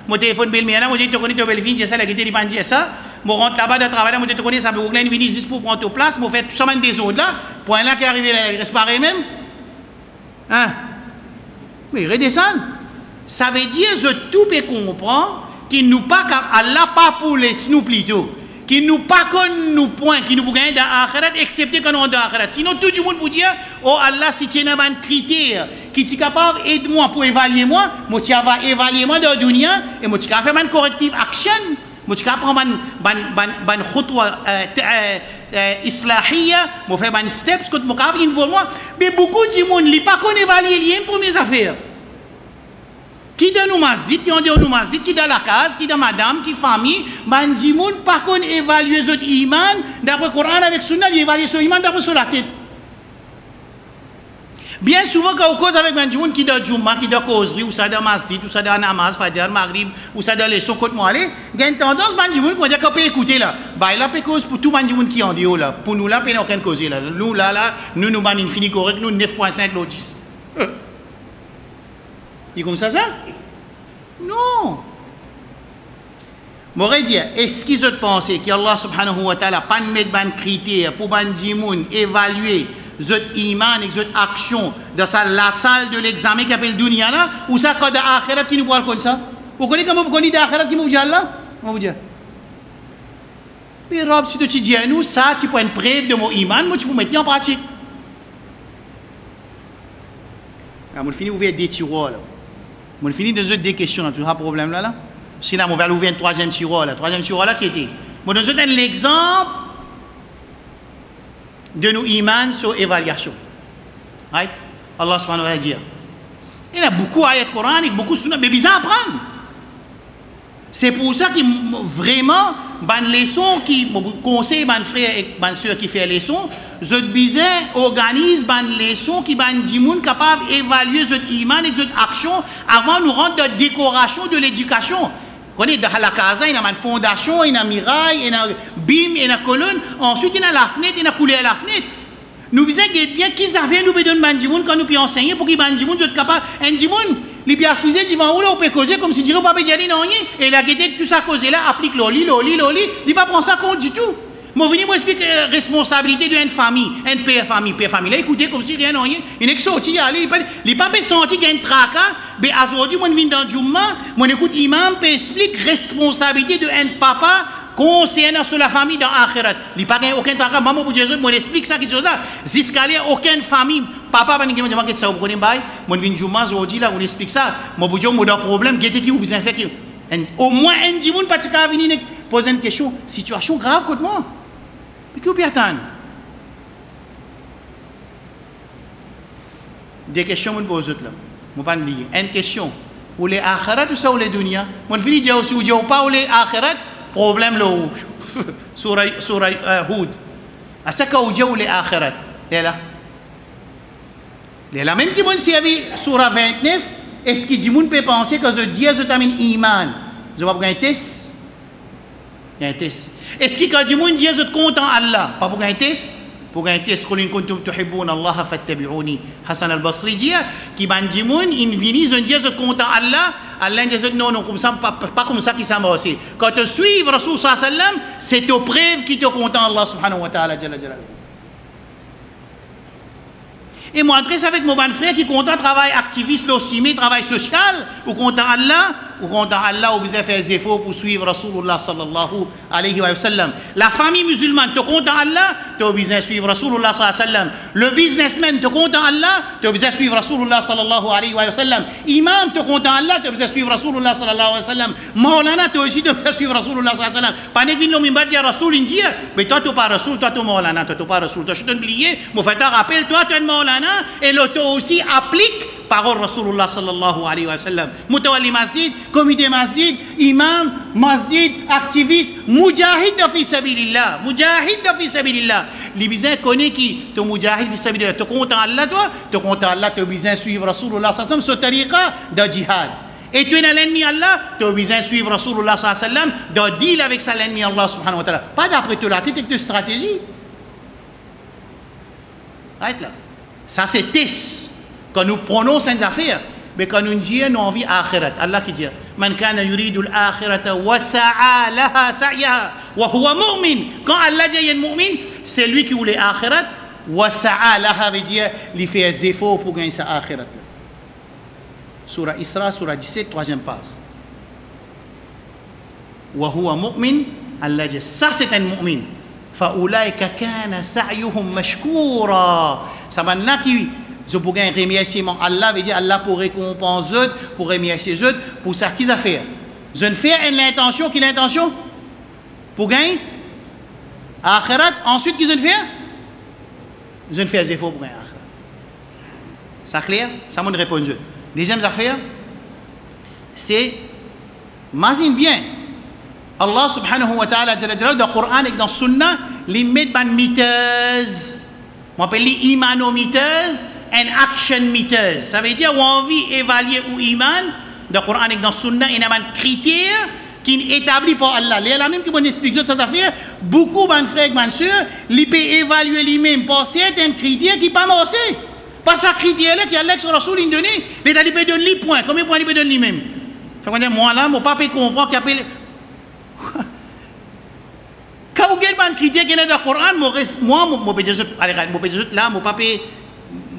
Mon téléphone belle-mère là, moi je dis tu connais ton belle-fille, j'ai ça, la guide pas dit ça. Moi rentre là-bas de travail là, moi je te connais ça, vous venez venir juste pour prendre ta place, moi fait tout ça même des autres là, point là qui est arrivé là, il reste pareil même. Hein? Mais redescendre. Ça veut dire que tout peut comprendre qu'il nous pas Allah pas pour les nous plutôt. Qui nous pas comme nous point, qui nous gagne dans l'akhirat, excepté quand on est dans l'akhirat. Sinon, tout le monde vous dire, oh Allah, si tu as un critère qui est capable d'aide-moi pour évaluer moi, moi tu vas évaluer moi dans la dunya, et moi tu vas faire un corrective action, moi tu vas prendre un khutwa islahiyya, moi faire un steps que moi capable d'involver moi. Mais beaucoup de monde ne pas qu'on évalue les premières affaires. Qui dans nos masjid, qui ont dans nos masjid, qui dans la case, qui dans madame, qui famille, man dit moun pas qu'on évalue son iman d'après Coran avec Sunna, il évalue son iman d'après sur la tête. Bien souvent quand on cause avec man dit moun qui dans Juma, qui dans causerie, ou ça dans masjid, ou ça dans namaz, fajr, maghrib, ou ça dans les sons côté moi aller, il y a une tendance man dit moun qu'on dit qu'on peut écouter là. Bah là peut cause pour tout man dit moun qui en dehors là. Pour nous là, peut aucune cause là. Nous là nous ban infini correct, nous 9.5 l'autre 10. Il comme ça? Non. M'aurait dit, est-ce qu'ils ont pensé qu'Allah subhanahu wa ta'ala pas mettre ban critères pour ban dimoun évaluer zot iman et zot action dans la salle de l'examen qui appelle dunya là ou ça quand akhirat qui nous parle comme ça? Vous connaissez comment vous connaissez akhirat qui nous dit là? On vous dit. Mais Rob, si tu dis à nous ça, tu prends une preuve de mon iman, moi tu peux mettre en pratique. On finit ouvrir des tiroirs là. On finit de deux questions, là, tu as un problème là. Sinon, on va ouvrir un troisième tiroir là. Troisième tiroir là qui était. On donne l'exemple de nos imans sur évaluation. Right? Allah subhanahu wa ta'ala dit. Il y a beaucoup d'ayats coraniques, beaucoup de sunnah, mais bizarre à apprendre. C'est pour ça que vraiment, les leçons qui conseillent les frères et les sœurs qui font les leçons, je bizarre organise les leçons qui sont capables d'évaluer les iman et les actions avant de nous rendre de décoration de l'éducation. Vous connaissez, dans la casa, il y a une fondation, il y a un mirail, il y a un bim, il y a une colonne. Ensuite, il y a la fenêtre, il y a une couleur à la fenêtre. Nous disons bien qui savait nous donner un quand nous pouvons enseigner pour qu'il y ait un capable. Un dimoun, il peut assiser devant nous, on peut causer comme si dirait pas dire non rien. Et la guette tout ça causé là applique l'oli, il ne va pas prendre ça compte du tout. Moi, venez m'expliquer la responsabilité d'une famille, une père famille. Père famille, là, écoutez, comme si rien n'a rien. Il est sorti, il n'est pas senti qu'il y a un tracas. Mais aujourd'hui, moi, je viens dans Jumma, moi, écoute, imam, explique la responsabilité d'un papa concernant sur la famille dans l'akhirat. Il n'y a pas aucun tracas. Maman, pour Jésus, moi, explique ça, quelque chose là. Jusqu'à là, aucune famille. Papa, pas dire, moi, ça, vous connaissez pas. Moi, je viens Jumma, aujourd'hui, là, on explique ça. Moi, pour dire, moi, dans problème, qu'est-ce qui vous besoin faire? Au moins, un petit monde, pas de venir poser une question. Situation grave, contre moi. Mais qui vous attendre? Des questions, je pose là. Je ne vais pas lier. Une question. Ou les akhirat ou ça ou les dunya? Je vais dire aussi, ou pas ou les akhirat, problème là. Surah Hud. À ce cas où ou les akhirat? Et là. Et là, même si on servi surah 29, est-ce que les peut penser que je dis que je t'amène iman? Je vais prendre un test. Il y a un test. Est-ce que quand les gens disent que je suis content Allah? Pas pour un test? Pour un test, قل إن كنتم تحبون الله فاتبعوني. Hassan al-Basri dit que les gens ils viennent ils disent que je suis content Allah. Allah dit non, non, comme ça, pas comme ça qui s'en va aussi. Quand tu suis Rasul sallallahu alayhi wa sallam, c'est ta preuve qui te content Allah subhanahu wa ta'ala. Et moi, adresse avec mon bon frère qui est content travail activiste, aussi, travail social, ou content Allah, ou besoin faire des efforts pour suivre Rasulullah sallallahu alayhi wa sallam. La famille musulmane, tu content Allah, tu as besoin suivre Rasulullah sallallahu alayhi wa sallam. Le businessman, tu content Allah, tu as besoin suivre Rasulullah sallallahu alayhi wa sallam. Imam, tu content Allah, tu as besoin suivre Rasulullah sallallahu alayhi wa sallam. Maulana, tu aussi besoin suivre Rasulullah sallallahu alayhi wa sallam. Pas que nous m'imbat dire Rasul India, mais toi tu pas Rasul, toi tu Maulana, toi tu pas Rasul. Toi je t'ai oublié, mon frère rappelle, toi tu es Maulana et l'auto aussi applique parole Rasulullah sallallahu alayhi wa sallam. Mutawalli masjid, comité masjid, imam, masjid, activiste, mujahid fi sabilillah. Mujahid fi sabilillah. Les bisins connaissent qui te mujahid fi sabilillah. Tu content Allah toi, tu content Allah, tu as besoin suivre Rasulullah sallallahu alayhi wa sallam sur tariqa de jihad. Et tu es l'ennemi Allah, tu as besoin suivre Rasulullah sallallahu alayhi wa sallam, de deal avec ça l'ennemi Allah subhanahu wa ta'ala. Pas d'après toi la tête avec de stratégie. Arrête là. Ça c'est test. Quand nous prenons ces affaires, mais quand nous disons nous envie akhirat, Allah qui dit Man kana yuridu al-akhirata wa sa'a laha sa'yaha wa huwa mu'min. Quand Allah dit il y a un mu'min, c'est lui qui voulait akhirat, wa sa'a laha veut dire il fait des efforts pour gagner sa akhirat. Surah Isra, surah 17, troisième passe. Wa huwa mu'min, Allah dit ça c'est un mu'min. Fa ulaika kana sa'yuhum mashkoura. Ça maintenant qui je pour un remerciement Allah veut dire Allah pour récompenser pour remercier eux pour ça qu'ils a fait. Je ne fais l'intention qui l'intention pour gagner akhirat ensuite qu'ils ont fait je ne fais des efforts pour gagner akhirat. Ça clair? Ça m'a répondu. Deuxième affaire c'est imagine bien Allah subhanahu wa ta'ala dans le Coran et dans le Sunna les met ban meters on appelle les imanometers and action meters. Ça veut dire qu'on a envie d'évaluer ou iman dans le Coran et dans le Sunna, il y a un critère qui est établi par Allah. Il y a même qui vous explique cette affaire. Beaucoup de frères et de sœurs, ils peuvent évaluer lui-même par certains critères qui ne sont pas marqués. Par ce critère-là qui est Allah sur Rasoul il donne, l'État peut donner les points. Combien de points il peut donner lui-même? Moi là, mon papa comprend qu'il appelle. Quand vous avez un critère qui est dans le Coran, moi, je peux dire là, mon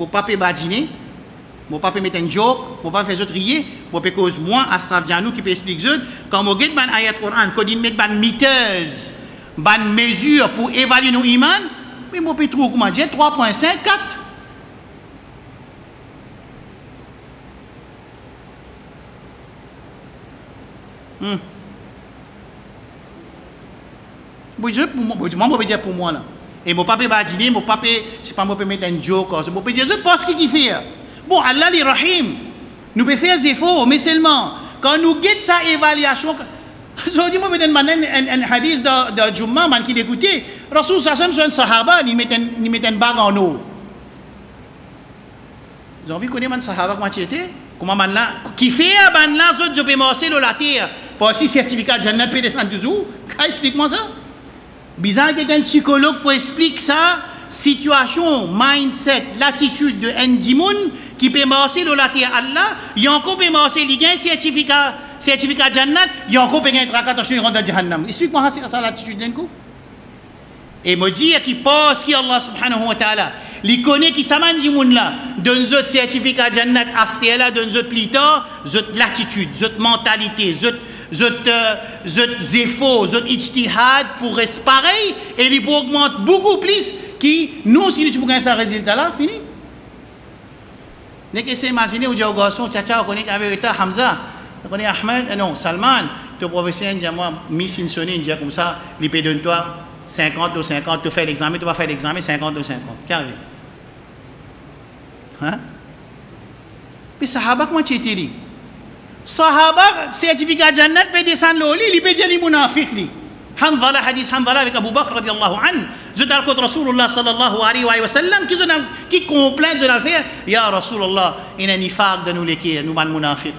papa va dîner, mon papa met un joke, mon papa fait autre rier, mon papa cause moi, Asraf Djanou qui peut expliquer quand mon get ban ayat Coran, quand il met ban meters, ban mesure pour évaluer nos iman, mais mon papa trouve comment dire 3.5, 4. Moi, je peux dire pour moi là. Et mon papa va dîner, mon papa, c'est pas moi peut mettre un joke, mon papa dit, je pense qu'il fait. Bon, Allah est rahim. Nous pouvons faire des efforts, mais seulement, quand nous guettons sa évaluation, aujourd'hui, moi, je vais demander un hadith de Jumma, man qui écoutait, Rasul Sassam, c'est un sahaba, il met un bague en eau. Vous avez vu connaître un sahaba, comment tu étais? Comment man là, qui fait un ban là, je peux marcher dans la terre, pour aussi certificat de Jannat peut descendre du jour, explique-moi ça. Bizarre qu'il y ait un psychologue pour expliquer ça, situation, mindset, l'attitude de Ndimoun qui peut marcher dans la terre Allah, il y a encore peut marcher, il y a un certificat Jannat, il y a encore peut gagner un tracat, il rentre dans Jahannam. Explique-moi ça l'attitude d'un coup. et me dire qui pense qui Allah subhanahu wa ta'ala, il connaît qui s'amène du monde là, donne autres certificat Jannat Astela, donne autres plus tard, autres latitude, autres mentalité, autres efforts, autres ijtihad pour rester pareil, et il augmente beaucoup plus qui nous, si nous avons un résultat là, fini. N'est-ce que c'est imaginer où j'ai un garçon, tcha, on connaît avec Hamza, on connaît Ahmed, non, Salman, ton professeur, moi, Miss Insoni, dit comme ça, il peut donner toi 50 ou 50, tu fais l'examen, tu vas faire l'examen 50 ou 50. Carré. Hein? Puis Sahaba, comment tu étais dit? Sahaba, certificat Jannat, peut descendre l'oli, il peut dire les munafiq. Hanzala, hadith Hanzala avec Abu Bakr, radiallahu anhu. Je dis contre Rasulullah sallallahu alayhi wa sallam, qui complaint de l'affaire. Ya Rasulullah, il y a un nifaq de nous les nous man munafiq.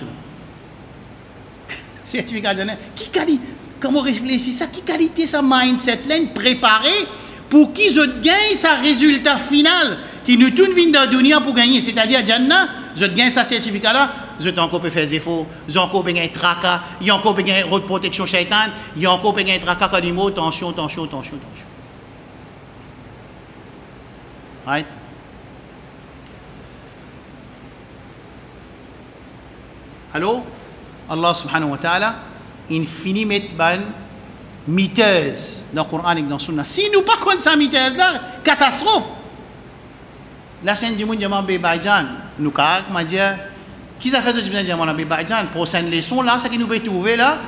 Certificat Jannat. Qui qualité, comment réfléchir ça? Qui qualité sa mindset là, préparé pour qu'ils gagnent sa résultat final, qui nous tourne vite dans la dunya pour gagner, c'est-à-dire Jannah, je gagne sa certificat là, je t'ai encore faire des efforts, j'ai encore besoin de tracas, il y a encore besoin de protection shaitan, il y a encore besoin de tracas quand il mot, tension. Right? Alors, Allah subhanahu wa ta'ala, il finit de mettre ban miteuse dans le Coran et dans le Sunna. Si nous pas contre sa miteuse là, catastrophe. La scène du monde de Bébaïdjan, nous comment dire, qui a fait ce type de Bébaïdjan, prochaine leçon là, ce qui nous peut trouver là,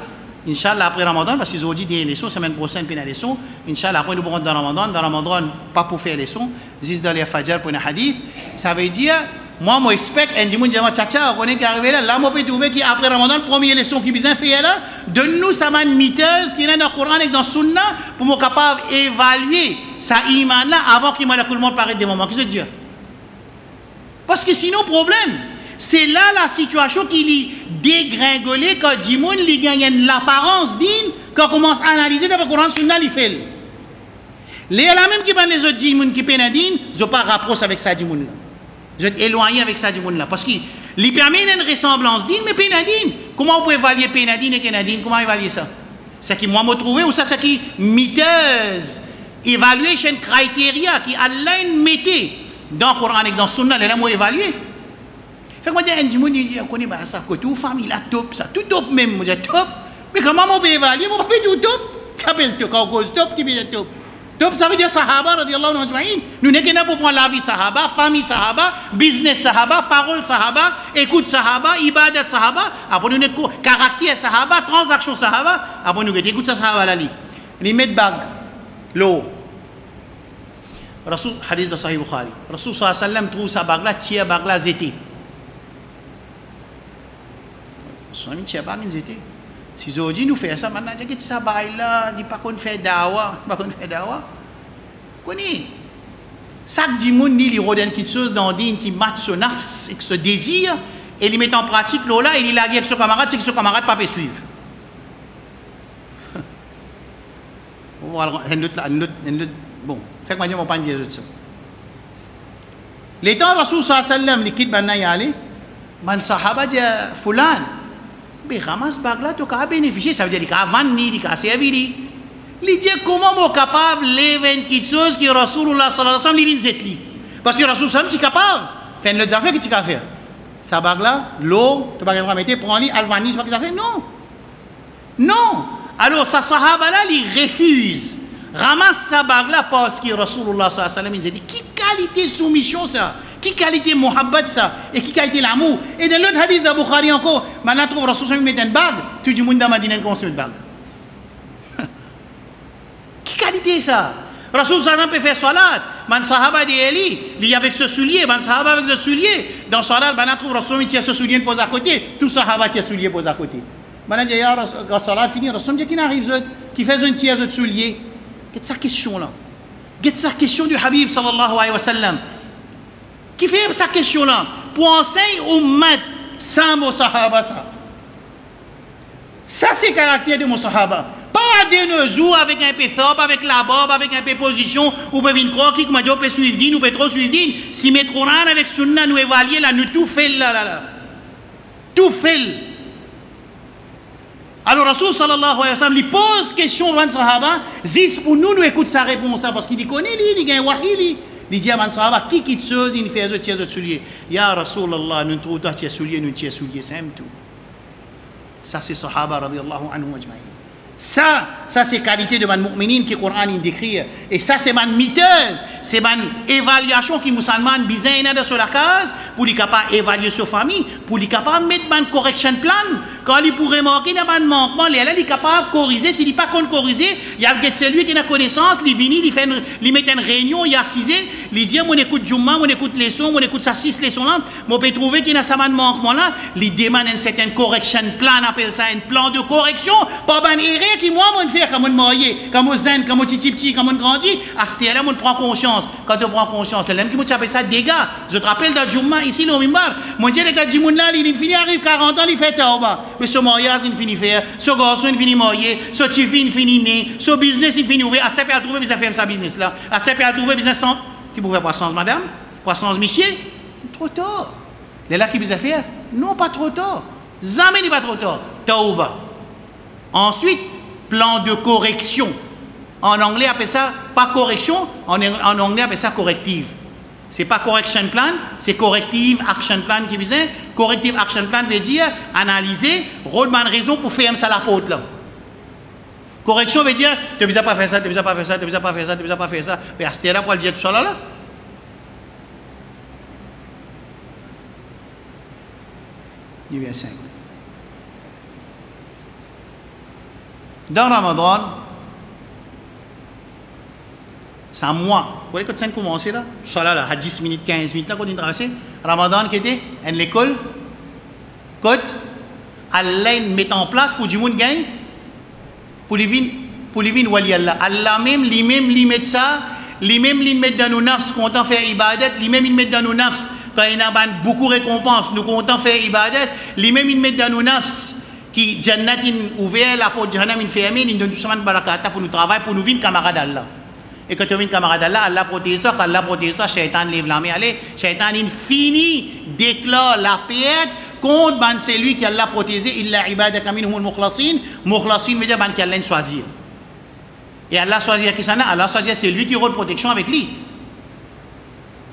Inch'Allah après Ramadan, parce qu'ils ont dit des leçons, semaine prochaine, puis la leçon, Inch'Allah après nous pourrons dans Ramadan, pas pour faire leçon, zis dans les Fajr pour un hadith, ça veut dire, moi, je respecte, et je me dis, tcha, on est arrivé là, moi, je peux trouver qu'après Ramadan, première leçon qui besoin faire là, donne-nous sa main miteuse qui est dans le Coran et dans le Sunna, pour me capable d'évaluer sa iman là, avant qu'il tout le monde paraît des moments. Qu'est-ce que je veux dire? Parce que sinon, problème, c'est là la situation qui est dégringolée quand Jimoun lui gagne l'apparence digne, quand on commence à analyser dans le Coran et le Sunna, il fait. Les là même qui parlent les autres Jimoun qui peuvent dire, je ne pas rapprocher avec ça Jimoun là. Je vais éloigner avec ça du monde là. Parce qu'il permet une ressemblance digne, mais pénadine. Comment on peut évaluer pénadine et kénadine? Comment évaluer ça? C'est qui moi me trouver ou ça c'est qui miteuse. Evaluation criteria qui Allah mettait dans le Coran et dans le Sunna, là moi évaluer. Fait que moi dis un monde dit on connaît pas ça que tout famille la top ça tout top même moi dis top. Mais comment on peut évaluer? Moi pas tout top. Qu'appelle tu cause top qui veut top. Donc ça veut dire Sahaba radiallahu anhu. Nous n'est que pour prendre la vie Sahaba, famille Sahaba, business Sahaba, parole Sahaba, écoute Sahaba, ibadat Sahaba, après nous caractère Sahaba, transaction Sahaba, après nous écoute ça Sahaba la li. Ils mettent bague, l'eau. Rasul hadith de Sahih Bukhari. Rasul sallallahu alayhi wa sallam trouve sa bague là, tiers bague là zété. Son ami tiers bague zété. Si aujourd'hui nous faisons ça, maintenant, je dis ça, là, dit pas qu'on fait dawa, pas qu'on fait dawa. Connais. Chaque dimanche, il redonne quelque chose dans digne qui match son nafs et ce désir, et il met en pratique là, et il a avec son camarade, c'est que son camarade ne peut pas suivre. Bon, fait que moi, je ne vais pas dire ça. Les temps, Rasul sallallahu alayhi wa sallam, il quitte maintenant y aller, man sahaba dit, Fulan, mais ramasse bague là, tu as bénéficié, ça veut dire qu'il a vendu, qu'il a servi. Il dit comment on est capable de lever quelque chose que Rasulullah sallallahu alayhi wa sallam dit. Parce que Rasulullah sallallahu alayhi wa sallam est capable. Fait le affaire que tu as fait. Sa bague là, l'eau, tu vas pas mettre, prends-le, alvani, tu vas faire. Non. Non. Alors, sa sahaba là, il refuse. Ramasse sa bague là parce que Rasulullah sallallahu alayhi wa sallam dit qui qualité soumission ça? Qui qualité muhabbat ça? Et qui qualité l'amour? Et dans l'autre hadith de Bukhari encore, maintenant trouve Rasul met une bague, tout le monde dans Madina commence à mettre une bague. Qui qualité ça? Rasul sallam peut faire salat, man sahaba dit Eli, il y avec ce soulier, man sahaba avec ce soulier. Dans salat, maintenant trouve Rasul met ce soulier pose à côté, tout sahaba tient soulier pose à côté. Maintenant dit ya Rasul salat fini, Rasul dit qui n'arrive qui fait un tiers de soulier. Qu'est-ce sa question là? Qu'est-ce sa question du Habib sallallahu alayhi wa sallam? Qui fait sa question là pour enseigner au mat sans mon sahaba ça. Ça c'est le caractère de mon sahaba. Pas de nos jours avec un peu thop, avec la barbe, avec un peu position, ou peut venir croire qui m'a dit on peut suivre din, ou peut trop suivre din. Si mettre Coran avec sunna nous évaluer là, nous tout fait là. Tout fait. Alors, Rasoul sallallahu alayhi wa sallam, il pose question à Sahaba, zis pour nous, nous écoute sa réponse, parce qu'il connaît, il a un wahi, il dit à man Sahaba, qui quitte chose, il fait un autre soulier. Ya Rasulallah, nous trouvons un soulier, nous un soulier, c'est tout. Ça, c'est Sahaba, radiyallahu anhu ajma'in. Ça c'est qualité de man mu'minin qui le Coran décrit. Et ça, c'est man miteuse, c'est man évaluation qui musulman bizarre dans la case pour lui capable évaluer sa famille, pour lui capable mettre man correction plan. Quand il pourrait manquer dans man manquement, il est capable de corriger. S'il n'est pas contre corriger, il y a celui qui a connaissance, il vient, il met une réunion, il a assisé, il dit on écoute Jumma, on écoute les sons, on écoute ça 6 leçons là, on peut trouver qu'il y a ça man manquement là, il demande une certaine correction plan, on appelle ça un plan de correction, pas ban erreur qui moi on fait comme on marié, comme on zen, comme on petit, comme on grandit, à ce là on prend conscience. Quand on prend conscience, les gens qui appellent ça dégâts. Je te rappelle dans Jumma ici le Mimbar, mon Dieu les gars du monde là, il finit arrive 40 ans, il fait tauba. Mais ce mariage il finit faire, ce garçon il finit marié, ce tifi il finit né, ce business il finit ouvert, à ce à trouver ça fait ça business là. À ce à trouver business sans qui pouvait croissance madame, croissance monsieur, trop tard. Les là qui vous faire non pas trop tard. Jamais n'est pas trop tard. Tauba. Ensuite plan de correction. En anglais, on appelle ça pas correction, en anglais, on appelle ça corrective. Ce n'est pas correction plan, c'est corrective action plan qui veut dire. Corrective action plan veut dire analyser, redemander raison pour faire ça la porte là. Correction veut dire, tu ne veux pas faire ça, tu ne veux pas faire ça, tu ne veux pas faire ça, tu ne veux pas faire ça. Mais c'est là pour le dire tout ça là. Il y a 5. Dans Ramadan, c'est un mois. Vous voyez quand ça a commencé là? Tout ça là, à 10 minutes, 15 minutes là, quand on est traversé. Ramadan qui était à l'école, côte, Allah met en place pour du monde gagne, pour les vins wali Allah. Allah même, lui met ça, lui-même, il met dans nos nafs, content faire ibadat, lui-même, il met dans nos nafs, quand il y a beaucoup de récompenses, nous content faire ibadat, lui-même, il met dans nos nafs, qui Jannat ouvert, la porte Jahannam fermée, il donne tout ça de barakata pour nous travailler, pour nous vivre camarades Allah. Et quand tu viens camarade Allah, Allah protège toi, quand Allah protège toi, Shaitan lève la main, allez, Shaitan infini déclare la paix contre c'est lui qui Allah protégé, illa ibadaka minhumul mukhlasin, mukhlasin veut dire qui Allah choisir. Et Allah choisit qui ça n'a, Allah choisit c'est lui qui rôle protection avec lui.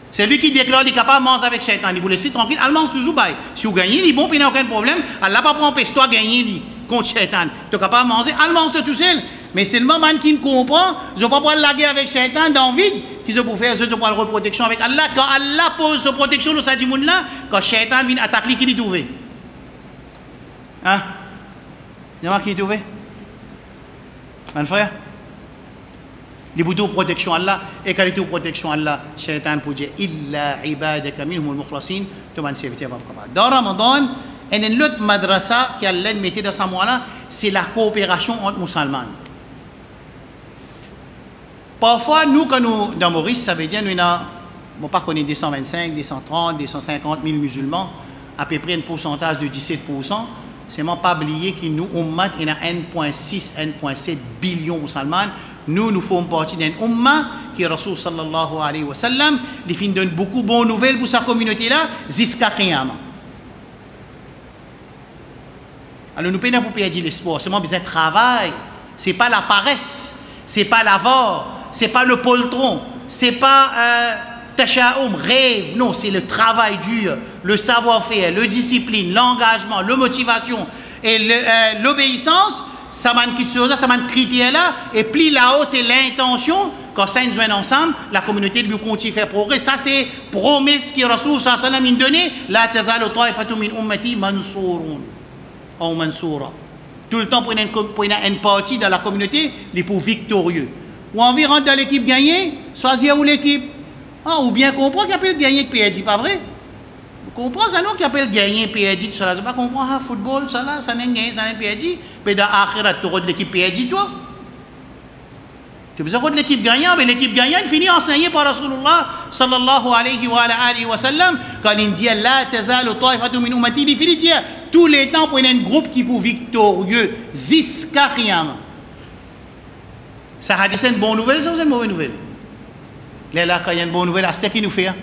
C'est lui qui déclare qu'il est capable de manger avec Shaitan. Il vous laisse tranquille, Allah mange toujours bail. Si vous gagnez, il est bon, il n'y a aucun problème. Allah pas prendre toi gagner contre Shaitan. Tu es capable de manger, Allah mange tout seul. Mais c'est le moment qui ne comprend, je ne peux pas laguer avec Shaitan dans le vide, qui se pour faire, je ne peux pas le protection avec Allah. Quand Allah pose sa protection dans ce monde-là, quand Shaitan vient attaquer, qui est trouvé? Hein? Dis-moi qui est trouvé? Mon frère? Les boutons protection Allah, et quand il est protection Allah, Shaitan pour dire illa ibadaka minhumul mukhlasin, tout le monde s'est évité. Dans Ramadan, il y a une autre madrasa qui a mettait dans ce mois-là, c'est la coopération entre musulmans. Parfois, nous, quand nous, dans Maurice, ça veut dire nous n'avons pas connu 225, 230, 250 000 musulmans, à peu près un pourcentage de 17%. C'est même pas oublier qu'il nous, ummat, il y a 1,6, 1,7 billions de musulmans. Nous faisons partie d'un umma qui est Rasul sallallahu alayhi wa sallam. Il donne beaucoup de bonnes nouvelles pour sa communauté-là, jusqu'à Qiyamah. Alors, nous payons pour perdre l'espoir. C'est mon besoin de travail. Ce n'est pas la paresse. Ce n'est pas l'avare. Ce n'est pas le poltron. Ce n'est pas tacha'oum, rêve. Non, c'est le travail dur, le savoir-faire, le discipline, l'engagement, la motivation et l'obéissance. Ça m'a un critère là. Et puis là-haut, c'est l'intention. Quand ça nous joint ensemble, la communauté lui continue à faire progrès. Ça, c'est promesse que Rasul sallallahu alayhi wa sallam a donnée. La tazalu ta'ifatu min ummati mansourun. Ou mansoura. Tout le temps, pour une partie de la communauté, il est pour victorieux. Ou envie de rentrer dans l'équipe gagnée, choisir où l'équipe. Ah, ou bien comprendre qu'il appelle gagner et perdre, pas vrai? Vous comprenez ça, non, qu'il appelle gagner et perdre, tout ça. Vous ne comprenez pas, football, ça là, ça n'est gagné, ça n'est perdu. Mais dans l'akhirat, tu auras de l'équipe perdue, toi. Tu as besoin de l'équipe gagnante, mais l'équipe gagnante finit enseignée par Rasulullah sallallahu alayhi wa sallam. Quand il dit la tazalu ta'ifatu min ummati, il finit dire tous les temps pour un groupe qui est victorieux, jusqu'à Qiyamah. Ça a dit c'est une bonne nouvelle, ça ou une mauvaise nouvelle? Là, quand il y a une bonne nouvelle, c'est ce qu'il nous fait.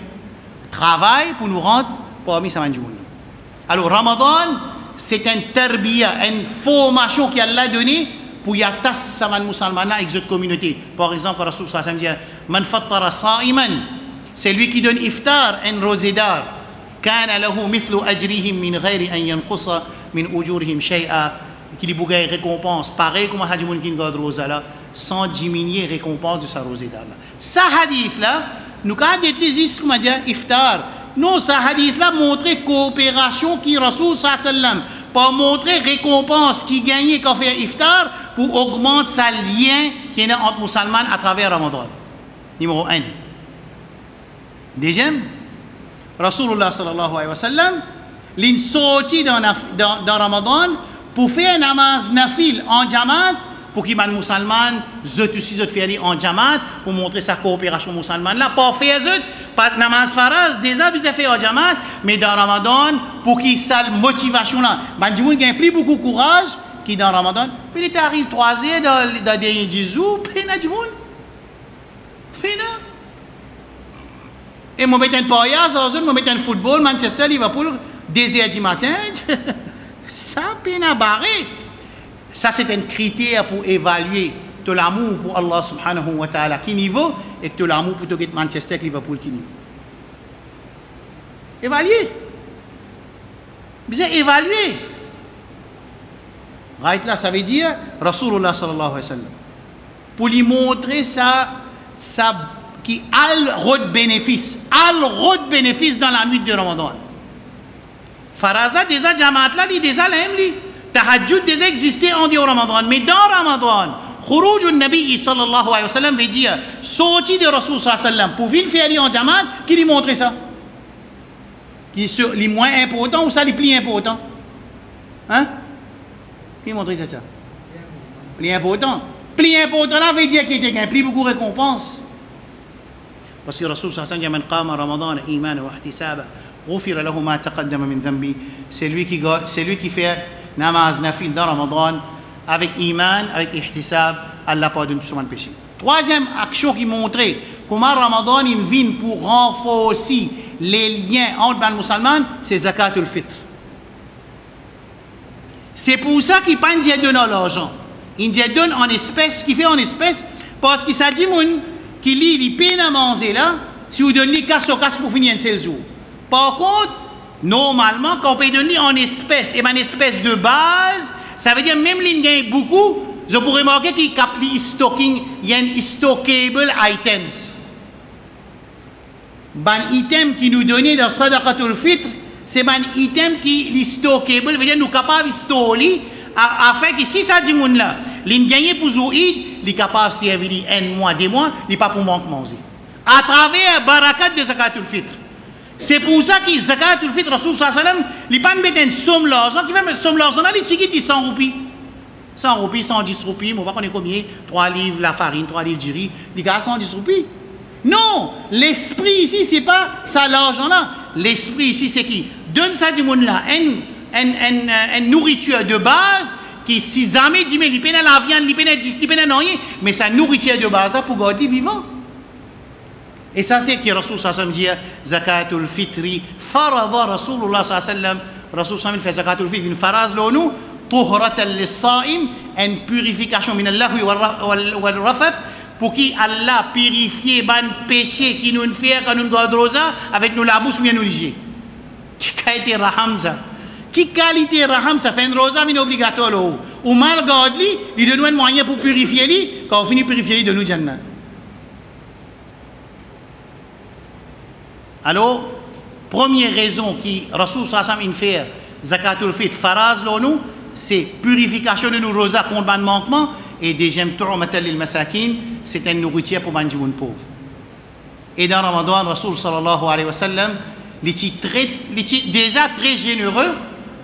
Travail pour nous rendre parmi sa manjoune. Alors, Ramadan, c'est une tarbiya, une formation qu'Allah a donnée pour y attacher sa musulman avec cette communauté. Par exemple, Rasul sallallahu alayhi wa sallam dit Man fattara sa'iman, c'est lui qui donne iftar, un rosédar. Kana lahu mithlu ajrihim min ghairi an yanqusa min ujurihim shay'a, qui lui bougaye récompense, pareil comme Hadji Moun qui garde rosa là, sans diminuer récompense de sa rosédar là. Ça hadith là, nous quand des les comment dire iftar. Non, ça hadith là montrer coopération qui Rasul sallallahu alayhi wa sallam, pour montrer récompense qui gagne quand fait iftar pour augmenter sa lien qui est entre musulmans à travers Ramadan. Numéro 1. Deuxième, Rasulullah sallallahu alayhi wa sallam, l'in sorti dans Ramadan pour faire namaz nafil en jamaat, pour qu'il y ait des musulmans, zot aussi zot faire en jamaat, pour montrer sa coopération musulmane là, pour faire zot, pas namaz faraz, déjà ils ont fait en jamaat, mais dans Ramadan, pour qu'il y ait cette motivation là, ben du monde gagne plus beaucoup de courage, qui dans Ramadan, puis il arrive 3 heures dans des 10 jours, puis il y a du monde. Puis et moi mettre un pariage, moi mettre un football, Manchester, Liverpool, 2 heures du matin, ça peine à barrer. Ça c'est un critère pour évaluer tout l'amour pour Allah subhanahu wa ta'ala qui niveau et tout l'amour pour tout Manchester, Liverpool qui niveau. Évaluer. Bien évaluer. Right là, ça veut dire Rasulullah sallallahu alayhi wa sallam. Pour lui montrer ça qui a le bénéfice dans la nuit de Ramadan. Farazla déjà jamaat là, déjà l'aime li. Tahajjud déjà existait en dehors Ramadan, mais dans Ramadan, Khuruj al-Nabi sallallahu alayhi wa sallam veut dire sorti de Rasul sallallahu alayhi wa sallam pour venir faire en jamaat, qui lui montre ça? Qui est les moins importants ou ça les plus importants? Hein? Qui montre ça? Plus important. Plus important là veut dire qu'il y a plus beaucoup de récompenses. Parce que Rasul sallallahu alayhi wa sallam dit Man qama Ramadan iman wa ihtisaba ghufira lahu ma taqaddama min dhanbi. C'est lui qui fait namaz nafil dans Ramadan avec iman, avec ihtisab, Allah pardonne tout son péché. Troisième action qui montrait comment Ramadan il vient pour renforcer les liens entre les musulmans, c'est zakatul fitr. C'est pour ça qu'il pas Indien donne l'argent. Indien donne en espèces, qui fait en espèces, parce qu'il s'agit moun qui lit les peines à manger là, si vous donnez casse au casse pour finir un seul jour. Par contre, normalement, quand on peut donner en espèces, et une espèce de base, ça veut dire même l'in gagne beaucoup, je pourrais remarquer qu'il y a des stocking, il y a un stockable items. Un item qui nous donnait dans Sadaqatul Fitr, c'est un item qui est stockable, veut dire nous capables de stocker, afin que si ça dit moun là, l'in gagne pour Zouid, il est capable de servir 1 mois, 2 mois, il n'est pas pour manquer manger. À travers barakat de Zakatul Fitr. C'est pour ça que Zakatul Fitr, Rasul sallallahu alayhi wa sallam, il n'a pas mis une somme d'argent, qui fait une somme d'argent, il dit 100 roupies. 100 roupies, 110 roupies, je ne sais pas combien, 3 livres la farine, 3 livres de riz, il dit 110 roupies. Non, l'esprit ici, ce n'est pas ça l'argent là. L'esprit ici, c'est qui? Donne ça du monde là, une nourriture de base, qui si jamais dit, mais il peine la viande, il peine rien, mais sa nourriture de base pour garder vivant. Et ça c'est que Rasul sallallahu alayhi wa sallam dit Zakatul Fitri farada Rasulullah sallallahu alayhi wa sallam. Rasul sallallahu alayhi wa sallam fait Zakatul Fitri une faraz l'onu tuhratan lis-sa'im, une purification min al-lahwi wal rafath, pour qui Allah purifie ban péché qui nous fait quand nous garde rosa avec nous la bouche bien nous liger. Qui qualité raham ça? Qui qualité raham ça fait une rosa mais obligatoire là. Ou mal garde li, il donne un moyen pour purifier li, quand on finit purifier de nous jannat. Alors, première raison qui Rasul sallallahu alayhi wa sallam fait Zakatul Fitr faraz l'onu, c'est purification de nos rosas contre le manquement, et deuxième tu'matan lil masakin, c'est une nourriture pour les gens pauvres. Et dans Ramadan, Rasul sallallahu alayhi wa sallam, il est déjà très généreux,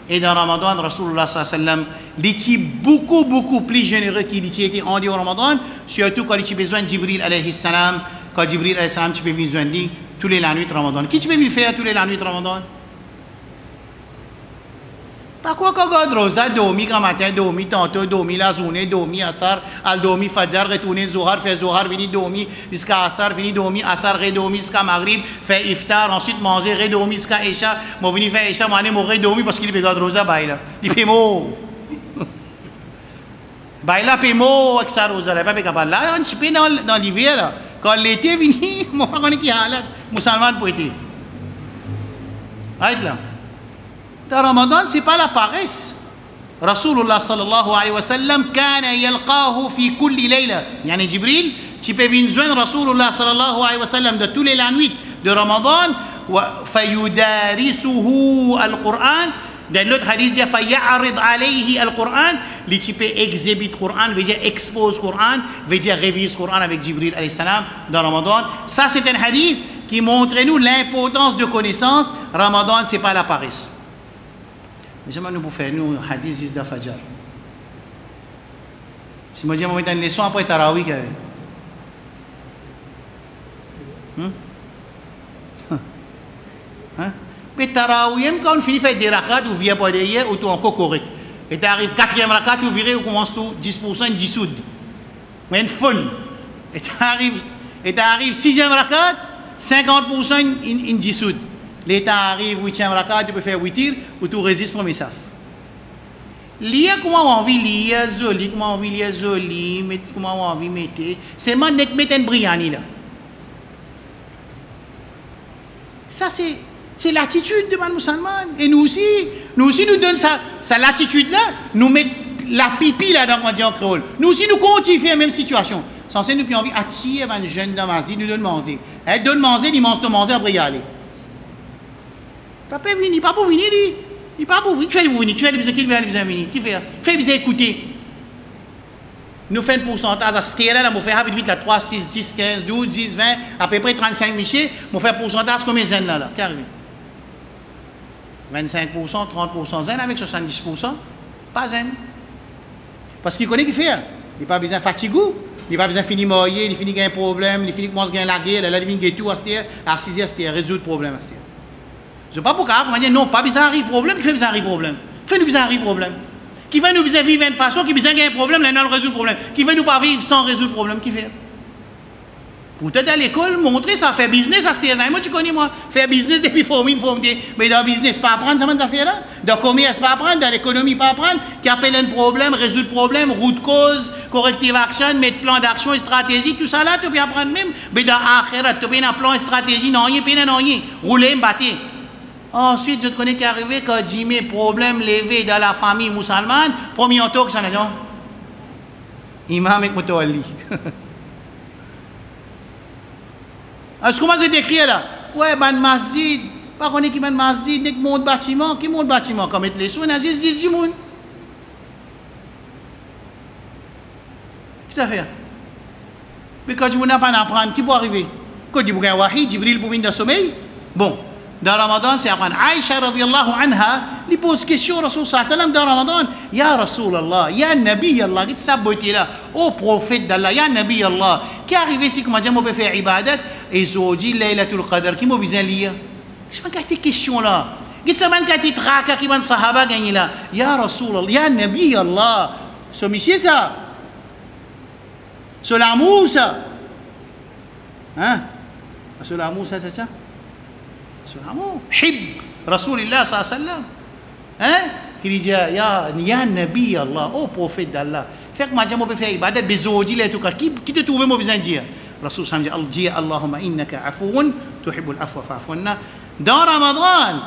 et dans Ramadan, Rasulullah sallallahu alayhi wa sallam, il est beaucoup plus généreux qu'il était en dehors Ramadan, surtout quand il a besoin de Jibril alayhi salam, quand Jibril alayhi salam, tu peux besoin de lui tous les la nuit de Ramadan. Qui tu peux lui faire tous les la nuit de Ramadan? Pas quoi qu'on regarde Rosa, dormi quand matin, dormi tantôt, dormi la journée, dormi Asar, al dormi Fajr, retourner Zohar, fait Zohar, venir dormir jusqu'à Asar, venir dormir Asar, redormi jusqu'à Maghrib, fait Iftar, ensuite manger, redormi jusqu'à Isha, moi venir faire Isha, moi aller redormi parce qu'il regarde Rosa, baila. Il fait mot. Baila fait mot avec ça Rosa, là, pas capable. Là, on chipé dans l'hiver, là. Quand l'été vient, moi, on est qui halat, musulman pour été. Arrête là. Dans Ramadan, ce n'est pas la paresse. Rasulullah sallallahu alayhi wa sallam kana yalqahu fi kulli layla. Yani Jibril, tu peux venir joindre Rasulullah sallallahu alayhi wa sallam de tous les la nuit de Ramadan, fayudarisuhu al-Qur'an. Dans l'autre hadith, il y a faya'arid alayhi al-Qur'an. Les tu peux exhibit Qur'an, veut dire expose Qur'an, veut dire révise Qur'an avec Jibril alayhi salam dans Ramadan. Ça, c'est un hadith qui montre nous l'importance de connaissance. Ramadan, ce n'est pas la paresse. Mais jamais nous pouvons faire nous hadith de Fajr. Si moi je vais mettre une leçon après Tarawih, mais Tarawih, quand on finit de faire des rakats, ou vient pas derrière, ou tout encore correct. Et tu arrives 4e rakat, tu virais, ou commence tout 10% dissoud. Mais une folle. Et tu arrives 6e rakat, 50% in dissoud. L'état arrive 8e rakat, tu peux faire 8 tirs, ou tu résistes pour mes saf. Lire comment on envie lire, joli, comment on envie lire, joli, comment on envie mettre. C'est moi qui mets un briani là. Ça, c'est l'attitude de man musulman. Et nous aussi nous donnons ça l'attitude là, nous mettons la pipi là dans le créole. Nous aussi, nous continuons à faire la même situation. Censé nous, puis envie attirer un jeune dans la nous donne manger. Elle donne manger, il mange après y aller. Papa vini, pas pour venir, il pas pour venir. Qui fait vous venir? Qui fait qui veut venir? Qui fait? Fait vous écouter. Nous faisons un pourcentage à ce là, nous faisons vite la 3, 6, 10, 15, 12, 10, 20, à peu près 35 michés, nous faisons un pourcentage comme zen là, qui arrive? 25%, 30% zen avec 70%, pas zen. Parce qu'il connaît qui fait. Il n'a pas besoin de fatiguer, il n'a pas besoin de finir moyer, il finit un problème, il finit commence à gagner la guerre, il finit tout à ce 6 à résoudre le problème. Je ne sais pas pourquoi, on dire non, pas besoin d'arriver problème, qui fait besoin d'arriver problème? Qui fait nous besoin d'arriver problème? Qui fait nous besoin vivre d'une façon, qui besoin gagner un problème, là, on résout le problème. Qui fait nous pas vivre sans résoudre le problème? Qui fait? Pour être à l'école, montrer ça, faire business à ce moi tu connais moi, faire business depuis formé, mais dans le business, pas apprendre ça, cette affaire-là. Dans le commerce, pas apprendre, dans l'économie, pas apprendre, qui appelle un problème, résoudre le problème, route cause, corrective action, mettre plan d'action et stratégie, tout ça là, tu peux apprendre même. Mais dans l'akhirat, tu peux un plan et stratégie, non, rien, rouler, battre. Ensuite, je te connais qui est arrivé quand Jimmy, problème levé dans la famille musulmane, premier tour que ça n'a pas. Imam avec Moutouali. Est-ce que comment c'est écrit là? Ouais, ban masjid. Pas qu'on est qui ban masjid, n'est que monte bâtiment. Qui monte bâtiment? Comme être les sous, on a 10 du monde. Qu'est-ce que ça fait? Mais quand tu n'as pas à apprendre, qui peut arriver? Quand tu as un wahid, Jibril pour venir dans le sommeil? Bon. Dans Ramadan, c'est apprendre. Aïcha radiallahu anha, il pose question au Rasul sallallahu alayhi wa sallam dans Ramadan. Ya Rasulallah, ya Nabi Allah, qui t'a beauté là, ô prophète d'Allah, ya Nabi Allah, qui est arrivé ici, comment dire, on peut faire ibadat, et Zoji, Laylatul Qadr, qui m'a besoin de lire? Je me tes questions là. Qui t'a man kati traka, qui man sahaba gagné là. Ya Rasulallah, ya Nabi Allah. Ce monsieur ça. Ce l'amour ça. Hein? Ce l'amour ça, c'est ça? L'amour, hib Rasulullah sallallahu alayhi wa sallam, hein, qui dit ya Nabi Allah, ô prophète d'Allah, fait que moi je peux faire ibadat besoji là tout cas, qui te trouve moi besoin dire Rasul sallallahu alayhi wa sallam, Allahumma innaka afuun tuhibbul afwa fa'fu anna. Dans Ramadan,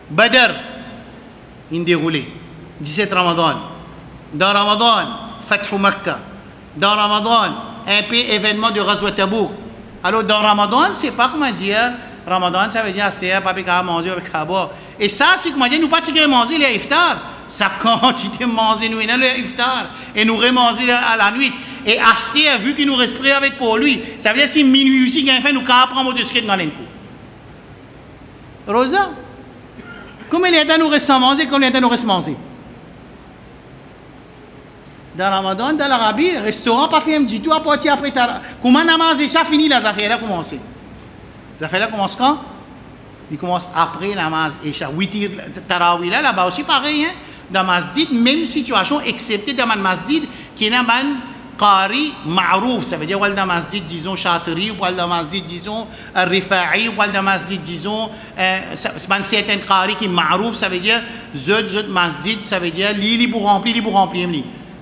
Badr in déroulé 17 Ramadan. Dans Ramadan, Fathu Makkah. Dans Ramadan, un peu événement de Ghazwat Tabouk. Alors dans Ramadan, c'est pas comment dire. Ramadan, ça veut dire que pas de manger avec boire. Et ça, c'est comment dire, nous pas manger les iftar. Ça quantité de manger nous dans le iftar. Et nous remanger à la nuit. Et acheter, vu qu'il nous respire avec pour lui. Ça veut dire si minuit aussi, il fait nous prendre notre skate dans l'encoup. Rosa, combien de temps nous reste sans manger, combien de temps nous reste manger? Dans Ramadan, dans l'Arabie, restaurant, pas fait un petit tout, à partir après. Comment on a mangé ça, fini, les affaires là commencent. Les affaires là commencent quand? Il commence après namaz Isha. Witir Tarawih là-bas aussi pareil, hein? Dans masjid, même situation, excepté dans le masjid qui est un qari ma'rouf. Ça veut dire, dans le masjid, disons, Chatri, ou dans le masjid, disons, Rifa'i, ou dans le masjid, disons, certains qari qui ma'rouf, ça veut dire, zot masjid, ça veut dire, li pour remplir.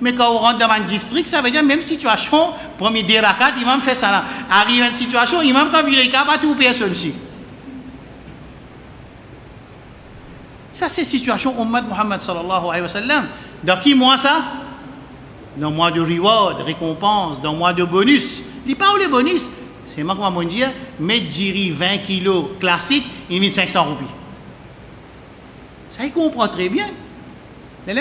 Mais quand on rentre dans un district, ça veut dire, même situation, premier dérakat, imam fait ça là. Arrive une situation, imam quand il pas tout personne ici. Ça, c'est la situation Ummat Muhammad sallallahu alayhi wa sallam. Dans qui mois ça? Dans le mois de reward, récompense, dans le mois de bonus. Il pas où les bonus? C'est moi qui vais me dire, mais diri 20 kilos classique, il met 500 roupies. Ça, il comprend très bien. C'est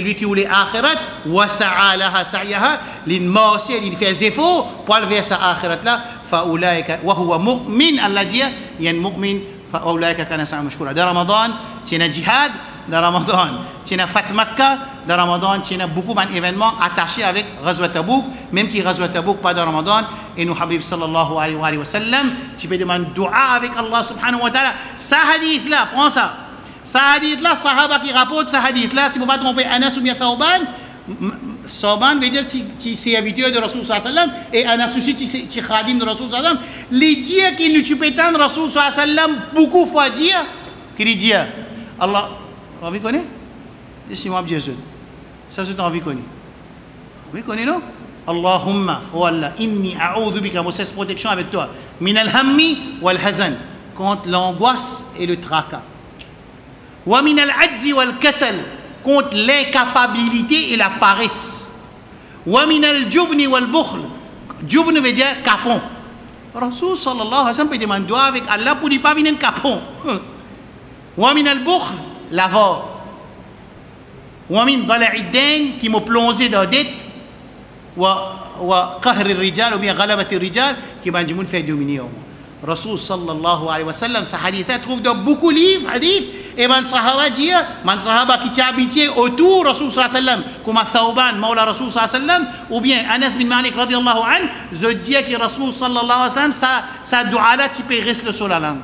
lui qui voulait akhirat, wa sa'alaha sa'yaha, l'inmorsi, il fait des efforts pour aller vers sa akhirat là. فأولئك وهو مؤمن الله جيا ين مؤمن فأولئك كان سعيهم مشكورا. Dans Ramadan تينا جهاد, dans Ramadan تينا فتح مكة, dans Ramadan تينا beaucoup d'événements attachés avec Ghazwa Tabouk, même qui Ghazwa Tabouk pas dans Ramadan. Et nous Habib sallallahu alayhi wa sallam, tu peux demander dua avec Allah subhanahu wa ta'ala. Ça hadith là, prends ça. Ça hadith là, sahaba qui rapporte ça hadith là, si vous ne me pas tromper, Anas ou bien Thawban. Sauban veut dire tu serviteur de Rasul sallallahu alayhi wa sallam et Anas aussi tu khadim de Rasul sallallahu alayhi wa sallam. Les dire qu'il ne tu peux tendre Rasul sallallahu alayhi wa sallam beaucoup fois dire qu'il dit Allah, vous connaissez? C'est moi Jésus. Ça c'est envie connaît. Vous connaissez non? Allahumma wa Allah inni a'udhu bika, moi c'est protection avec toi. Min al-hammi wal hazan, contre l'angoisse et le tracas. Wa min al-ajzi wal kasal, contre l'incapabilité et la paresse. Wa min al-jubni wal bukhl, jubn veut dire capon. Rasul sallallahu alayhi wa sallam peut demander doigt avec Allah pour ne pas venir capon. Wa min al-bukhl, l'avare. Wa min dala'id-dain, qui m'a plongé dans la dette. Wa qahr al-rijal ou bien ghalabat al-rijal, qui m'a dit fait dominer au monde. Rasul sallallahu alayhi wa sallam, sa hadith trouve dans beaucoup de livres, hadith. Et man sahaba dit, man sahaba qui t'a habité autour Rasul sallallahu alayhi wa sallam, comme Thawban, Mawla Rasul sallallahu alayhi wa sallam, ou bien Anas bin Malik radiyallahu anhu, je dis que Rasul sallallahu alayhi wa sallam, sa dua là, tu peux rester sur la langue.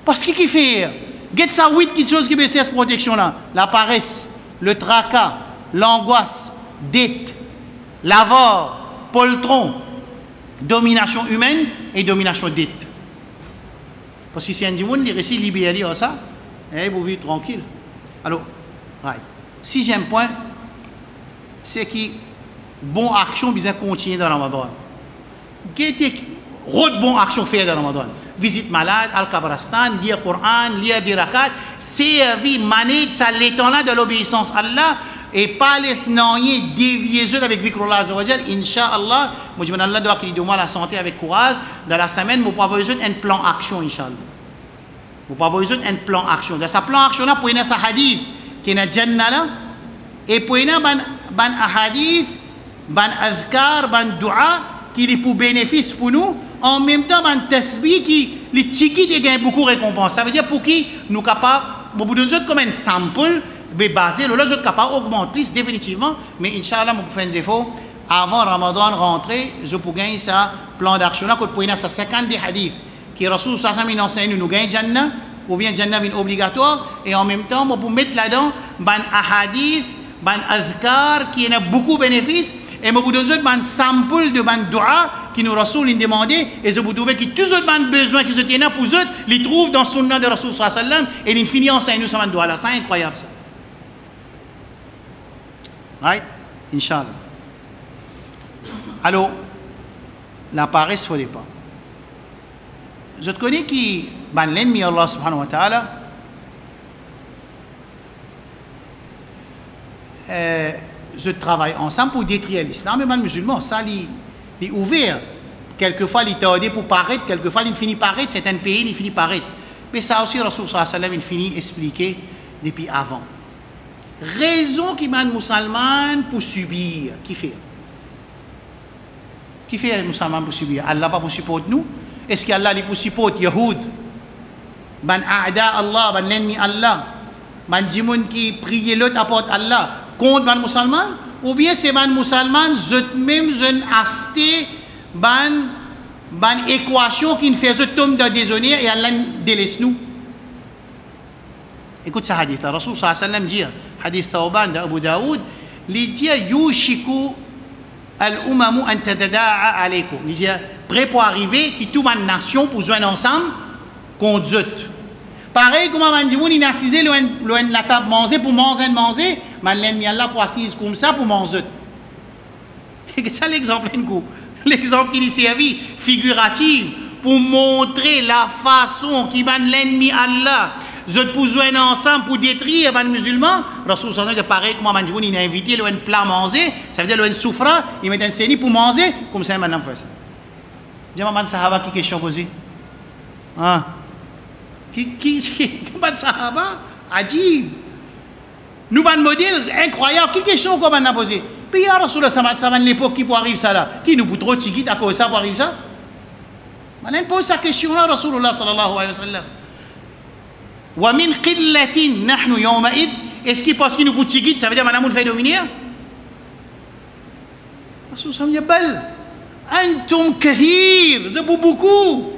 Parce qu'il fait, get ça 8 quelque chose qui peut cette protection là, la paresse, le tracas, l'angoisse, dette, l'avare, poltron, domination humaine et domination dette. Parce que si un monde les récits libérés à ça, et vous vivez tranquille. Alors, right. 6e point, c'est que bonne action bien continuer dans Ramadan. Quelle bonne action faire dans Ramadan? Visite malade, al-Kabrastan, lire Coran, lire des rakats, servir, manage ça l'étang là de l'obéissance à Allah. Et pas les snanier dévier avec Zikrullah Azawajal, Inch'Allah, moi je me demande Allah doit qu'il donne la santé avec courage. Dans la semaine, vous pouvez avoir besoin d'un plan action, Inch'Allah. Vous pouvez avoir besoin d'un plan action. Dans ce plan action là, pour y avoir sa hadith qui est dans Jannah là, et pour y avoir ban hadith, ban azkar, ban dua, qui est pour bénéfice pour nous, en même temps, ban tasbih qui, les tchiki gagnent beaucoup de récompenses. Ça veut dire pour qui nous capables, vous nous donner comme un sample, mais basé, les autres capables augmentent plus définitivement, mais Inch'Allah, nous pouvons faire des efforts avant Ramadan rentrer, je peux gagner ça plan d'action là, que pour y avoir 50 des hadiths qui Rasul sallallahu alayhi wa sallam nous gagne Jannah, ou bien Jannah est obligatoire, et en même temps, on peut mettre là-dedans ban ahadith, ban azkar, qui a beaucoup de bénéfices, et on peut donner un sample de ban dua qui nous Rasul nous demandé, et je peux trouver que tous les autres besoins qui se tiennent pour eux, les trouvent dans le sunnah de Rasul sallallahu alayhi wa sallam, et ils finissent ensemble nous ça dua là, c'est incroyable ça. Right? Inch'Allah. Alors, la paresse ne faut pas. Je te connais qui, l'ennemi Allah subhanahu wa ta'ala, je travaille ensemble pour détruire l'islam, mais les musulmans, ça, il est ouvert. Quelquefois, il est tardé pour paraître, quelquefois, il finit par paraître, certains pays, il finit par paraître. Mais ça aussi, Rasul sallallahu alayhi wa sallam, il finit expliquer depuis avant. Raison qui m'a musulman pour subir, qui fait? Qui fait musulman pour subir? Allah pas pour supporter nous? Est-ce qu'Allah est pour supporter Yahoud? Ban a'da Allah, ban l'ennemi Allah, ban djimoun qui prie l'autre apporte Allah contre ban musulman? Ou bien c'est ban musulman, zot même jeune asté ban une équation qui nous fait tomber dans des honneurs et Allah délaisse nous. Écoute ce hadith, le Rasul sallallahu alayhi wa sallam dit, hadith Thawban d'Abu Daoud, il dit Yushiku al-umamu an tadada'a alaykum. Il dit prêt pour arriver, qui tout une nation pour jouer ensemble, conduite. Pareil, comme on dit, il a assisé la table manger pour manger, mais l'ennemi Allah pour assiser comme ça pour manger. C'est ça l'exemple, l'exemple qui est servi, figuratif, pour montrer la façon qui va l'ennemi Allah. Vous êtes pour jouer ensemble pour détruire les musulmans. Rasul sallallahu alayhi wa sallam, pareil, comme on dit, il a invité le plat manger, ça veut dire le soufra, il met un séni pour manger, comme ça maintenant fait. Dis-moi, sahaba qui question posée? Hein? Qui sahaba? Ajib. Nous avons un modèle incroyable. Qui question qu'on a posé? Puis, ya Rasulullah, ça va l'époque qui peut arriver ça là. Qui nous peut trop tigit à cause de ça pour arriver ça? On pose sa question là, Rasulullah sallallahu alayhi wa sallam. Wa min qillatin nahnu yawma'id. Est-ce qu'il pense qu'il nous peut tigit, ça veut dire madame on fait dominer? Rasulullah sallallahu alayhi wa sallam, antum kathir, c'est pour beaucoup.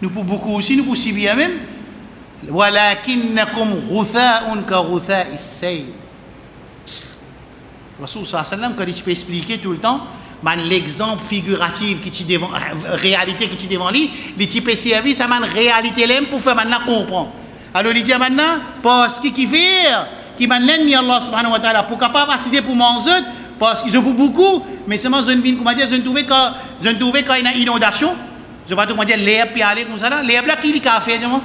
Nous pour beaucoup aussi, nous pour si bien même. Walakinnakum ghutha'un ka ghutha'i as-sayl. Rasul sallallahu alayhi wa sallam, quand il peut expliquer tout le temps, l'exemple figuratif qui est devant, réalité qui est devant lui, il peut servir ça man réalité là pour faire maintenant comprendre. Alors il dit maintenant, parce qu'il fait, qui man l'ennemi Allah subhanahu wa ta'ala, pour capable assiser pour manger, parce qu'ils ont beaucoup, mais seulement je ne viens comment dire, je ne trouvais quand il y a une inondation, je ne vais pas tout dire l'herbe puis aller comme ça là, l'herbe là qui a fait, dis-moi,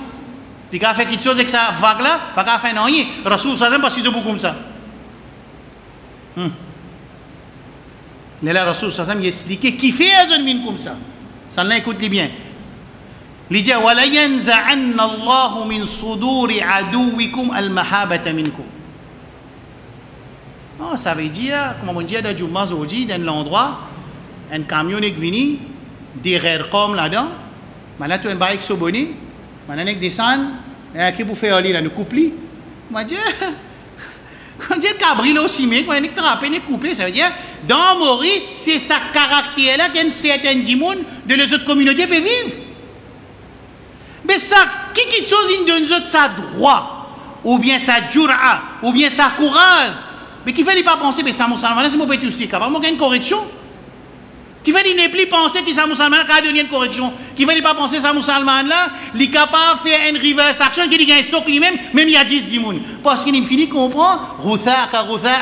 il a fait quelque chose avec sa vague là, pas qu'à faire rien. Rasul sallallahu parce qu'ils ont beaucoup comme ça. Là, Rasul sallallahu il expliquait qui fait un mine comme ça. Ça là écoute bien. Il dit wala yanza'anna Allahu min suduri aduwikum al-mahabata minkum. Non, ça veut dire, comme on dit dans Jumma aujourd'hui, dans l'endroit, un camion est venu, derrière comme là-dedans, maintenant tu as un bike sur bonnet, maintenant tu descends, et qui vous fait aller là, nous couper. Moi, je dis, quand je dis cabri là aussi, mais quand on a peine coupé, ça veut dire, dans Maurice, c'est sa caractère-là qu'un certain dimoun de les autres communautés peut vivre. Mais ça, qui chose il donne autres sa droit, ou bien sa jura, ou bien sa courage, mais qui fait pas penser, mais ça musulman, c'est mon petit souci, capable de une correction. Qui fait qu'il n'est plus penser que ça musulman a donné une correction. Qui fait pas penser que ça musulman là, il est capable de faire une reverse action qui dit qu'il y a un socle lui-même, même il y a 10 dimoun. Parce qu'il finit comprendre, Routha,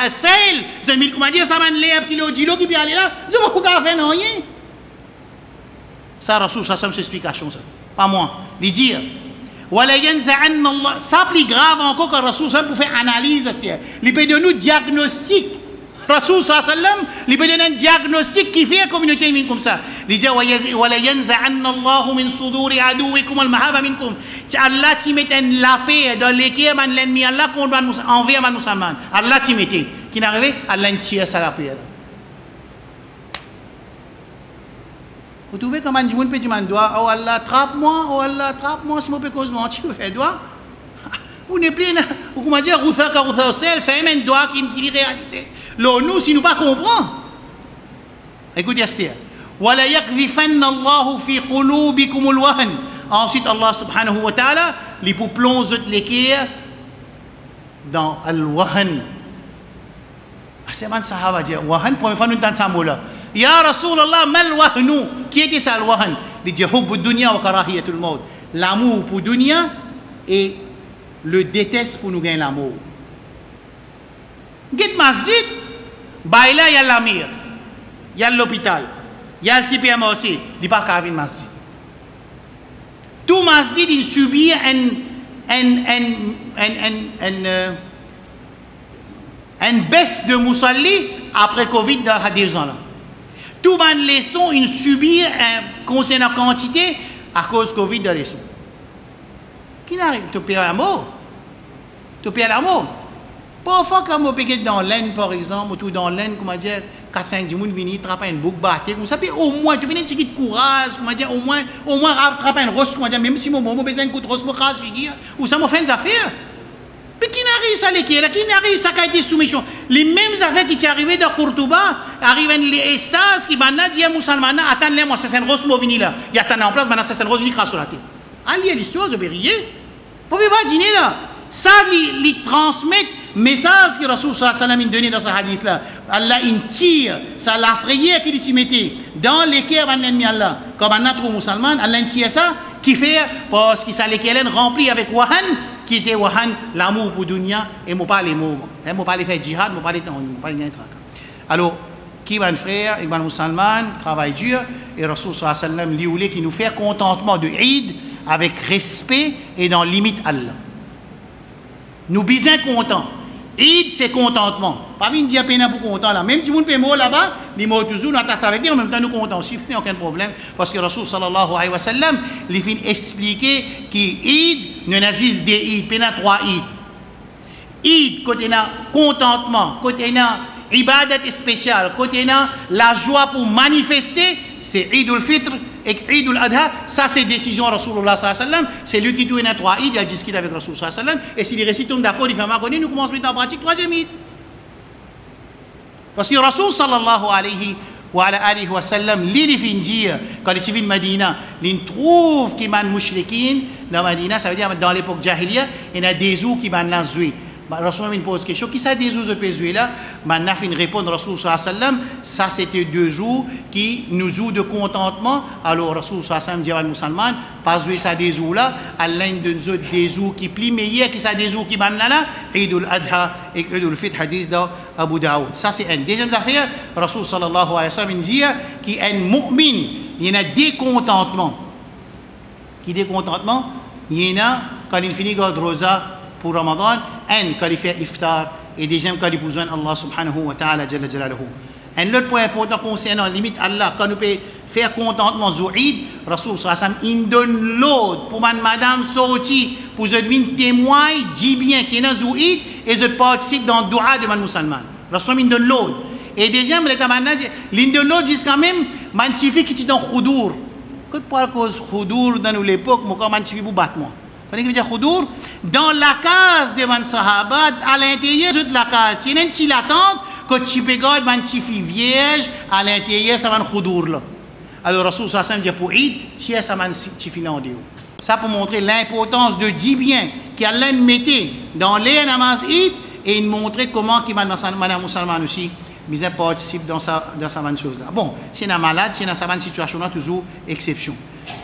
As-Sail, je ne comment dire, ça m'a l'air qui l'a dit, qui peut aller là, je ne sais pas pourquoi faire rien. Ça, Rasul, ça, c'est une explication, ça. Pas moi. Il dit, ça plus grave encore que Rasul, ça pour faire analyse, il peut donner un diagnostic. Rasul sallallahu alayhi wa sallam, il peut donner un diagnostic qui fait la communauté comme ça. Il dit wala yanza'anna Allahu min suduri aduwikum al-mahaba minkum. Allah t'y met la paix dans l'équipe de l'ennemi Allah contre envers les musulmans. Allah t'y met qui n'arrive Allah tire ça la paix. Vous trouvez comment un petit man doit oh Allah trappe-moi si moi peux cause mentir fais doigt. Vous n'êtes plus ou comment dire routha sel, c'est même doigt qui réalise. Nous, si nous pas comprendre. Écoutez, Esther. وَلَا يَقْذِفَنَّ اللَّهُ فِي قُلُوبِكُمُ الْوَهْنَ. Ensuite, Allah subhanahu wa ta'ala, il vous plonge l'équerre dans al-wahn. C'est un sahaba dit, wahn, première fois nous entendons ça mot là. Ya Rasulallah, mal wahnu. Qui était ça le wahn? Il dit, hubbu dunya wa karahiyatul maut. L'amour pour dunya et le déteste pour nous gagner l'amour. Git masjid, bah là il y a l'amir, il y a l'hôpital, il y a le CPM aussi, il n'y a pas qu'à venir masjid. Tout masjid il subit une baisse de musalli après Covid dans 2 ans là. Tout les leçons il subit concernant la quantité à cause de Covid dans les leçons. Qui n'arrive tu perds la mort, tu perds la mort. Parfois, quand on peut être dans l'aine, par exemple, ou tout dans l'aine, comment dire, 4-5 personnes viennent attraper une boucle battée, comme ça, puis au moins, tu peux un petit peu de courage, comment dire, au moins attraper une roche, comment dire, même si mon besoin d'un coup de roche, mon crase figure, ou ça m'a fait une affaire. Mais qui réussi à l'équerre, qui n'a réussi à été soumission. Les mêmes affaires qui sont arrivées dans Courtouba, arrivent les Estas qui maintenant disent à musulmans, attendez moi, c'est un rose movini là. Il y a un en place, maintenant c'est un rose qui crasse sur la tête. Allez, l'histoire de Bérier. Vous ne pouvez pas dîner là. Ça, ils transmettent le message que Rasul sallallahu alayhi wa sallam a donné dans ce hadith là. Allah il tire, ça la frayère qu'il y mettait dans l'équerre de l'ennemi Allah. Comme un autre musulman, Allah il tire ça, qui fait, parce qu'il s'est l'équerre rempli avec wahan, qui était wahan, l'amour pour dunya, et moi pas les mots. Je ne pas les faire djihad, je ne pas les temps, je pas les traquer. Alors, qui va frère, et van musulman, travail dur, et Rasul sallallahu alayhi wa sallam lui voulait qu'il nous fait contentement de Eid avec respect et dans limite Allah. Nous bisons contents. Eid, c'est contentement. Pas venir dire peine pour content là. Même si vous peut mot là-bas, les mots toujours, nous tasse avec lui, en même temps nous contents aussi, il n'y a aucun problème. Parce que Rasul sallallahu alayhi wa sallam, il vient expliquer que Eid ne n'existe des Eid, il y a 3 Eid. Eid, côté na contentement, côté na ibadat spécial, côté na la joie pour manifester, c'est Eid al-Fitr et Eid al-Adha, ça c'est décision Rasulullah sallallahu alayhi wa sallam, c'est lui qui tourne à 3 Eid, il discute avec Rasulullah sallallahu alayhi wa sallam, et s'il récite d'accord, il fait marconner, nous commençons à mettre en pratique 3e Eid. Parce que Rasul sallallahu alayhi wa sallam, lui il dit, quand il est venu à Medina, il trouve qu'il y a des mouchriquins dans Medina, ça veut dire dans l'époque Jahiliya, il y a des jours qui sont là joués. Rasul me pose question, qui ça des jours de jouer là? Maintenant, il répond Rasul sallallahu alayhi wa sallam, ça c'était 2 jours qui nous jouent de contentement. Alors Rasul sallallahu alayhi wa sallam dit aux musulmans, pas jouer ça des jours là, Allah donne des jours qui plient meilleurs que ça des jours qui sont là, Eid al-Adha et Eid al-Fitr, hadith dans Abu Daoud. Ça c'est un. Deuxième affaire, Rasul sallallahu alayhi wa sallam dit qu'il y a un mu'min, il y a des contentements. Qui des contentements? Il y en a quand il finit le rosa pour Ramadan, un quand il fait iftar, et deuxième quand il besoin Allah subhanahu wa ta'ala jalla jalaluhu. Un autre point important concernant limite Allah, quand nous pouvons faire contentement Zouïd, Rasul sallallahu alayhi wa sallam, il donne l'autre pour madame sorti, pour devenir témoin, dit bien qu'il y a Zouïd, et je participe dans le dua de man musulman. Rasul il donne l'autre. Et deuxième, il donne l'autre jusqu'à même, mantifi qui est dans Khoudour. Que pour cause Khoudour dans l'époque, moi quand mantifi pour battre moi. Dans la case de man sahabat, à l'intérieur de la case, il y a une petite attente que tu peux garder un petit fille vierge à l'intérieur, ça va un khoudour là. Alors Rasul sallallahu alayhi wa sallam dit pour Eid, tiens ça va un petit fille en déo. Ça pour montrer l'importance de 10 biens qu'Allah mettait dans les namaz Eid et il montrait comment qui va dans sa musulman aussi, mais participe dans sa bonne chose là. Bon, si on est malade, si on a sa bonne situation là, toujours exception.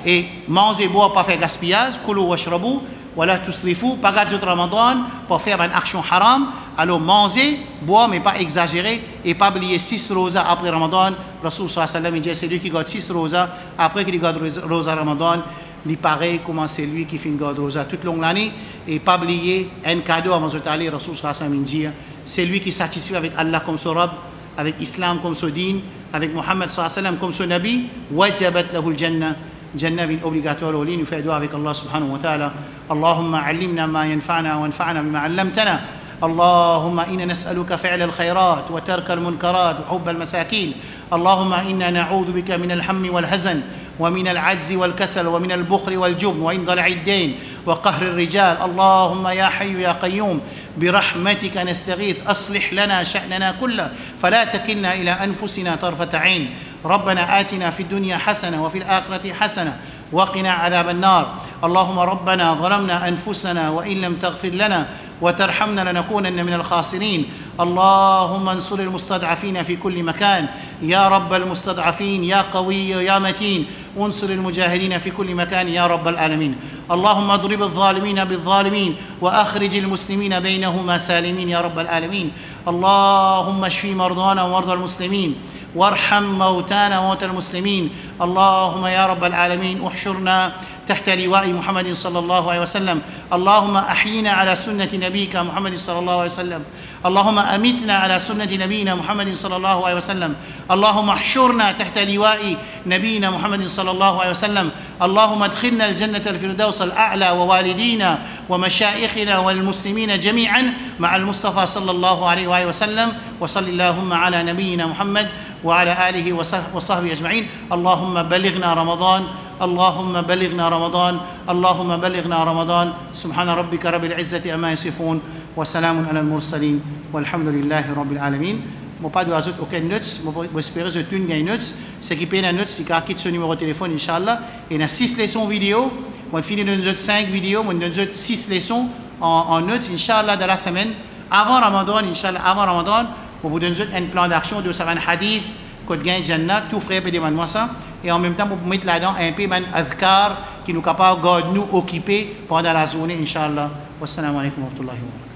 Et manger, boire, pas faire gaspillage, kulu washrabu, wala tusrifu, pas gâter le Ramadan, pour faire une action haram. Alors manger, boire, mais pas exagérer, et pas oublier 6 rosas après Ramadan. Rasul sallallahu alayhi wa sallam dit c'est lui qui garde 6 rosas, après qu'il garde rosa Ramadan, il pareil comment c'est lui qui fait une garde rosa toute longue l'année, et pas oublier un cadeau avant de aller, Rasul sallallahu alayhi wa sallam dit c'est lui qui satisfait avec Allah comme son Rabb, avec Islam comme son din, avec Muhammad sallallahu alayhi wa sallam comme son Nabi, wajabat lahu al-jannah. جنة obligatoire ولين في دعاء بك الله سبحانه وتعالى اللهم علمنا ما ينفعنا وانفعنا بما علمتنا اللهم إنا نسألك فعل الخيرات وترك المنكرات وحب المساكين اللهم إنا نعوذ بك من الهم والحزن ومن العجز والكسل ومن البخل والجبن وإن ضلع الدين وقهر الرجال اللهم يا حي يا قيوم برحمتك نستغيث أصلح لنا شأننا كله فلا تكلنا إلى أنفسنا طرفة عين ربنا آتنا في الدنيا حسنة وفي الآخرة حسنة وقنا عذاب النار اللهم ربنا ظلمنا أنفسنا وإن لم تغفر لنا وترحمنا لنكونن من الخاسرين اللهم انصر المستضعفين في كل مكان يا رب المستضعفين يا قوي يا متين انصر المجاهدين في كل مكان يا رب العالمين اللهم اضرب الظالمين بالظالمين وأخرج المسلمين بينهما سالمين يا رب العالمين اللهم اشف مرضانا ومرضى المسلمين وارحم موتانا وموتى المسلمين اللهم يا رب العالمين احشرنا تحت لواء محمد صلى الله عليه وسلم اللهم أحينا على سنة نبيك محمد صلى الله عليه وسلم اللهم أمتنا على سنة نبينا محمد صلى الله عليه وسلم اللهم احشرنا تحت لواء نبينا محمد صلى الله عليه وسلم اللهم ادخلنا الجنة الفردوس الأعلى ووالدينا ومشايخنا والمسلمين جميعا مع المصطفى صلى الله عليه وآله وسلم وصل اللهم على نبينا محمد وعلى آله وصحبه أجمعين اللهم بلغنا رمضان اللهم بلغنا رمضان اللهم بلغنا رمضان سبحان ربك رب العزة أما يصفون Wassalamun ala al-mursalin. Walhamdulillahi rabbil alamin. Je pas de ajouter aucun notes, je espère que tu as une notes. Ce qui paye la notes, c'est qu'il quitte son numéro de téléphone, Inch'Allah. Et il y a 6 leçons vidéo. On finit de nous 5 vidéos, on donne 6 leçons en notes, Inch'Allah, dans la semaine. Avant Ramadan, Inch'Allah, avant Ramadan, on vous donne un plan d'action de un hadith, code gain Jannah, tout frère peut demander ça. Et en même temps, pour mettre là-dedans un peu de adhkar qui nous capable de nous occuper pendant la journée, Inch'Allah. Wassalamu alaikum wa rahmatullahi wa barakatuh.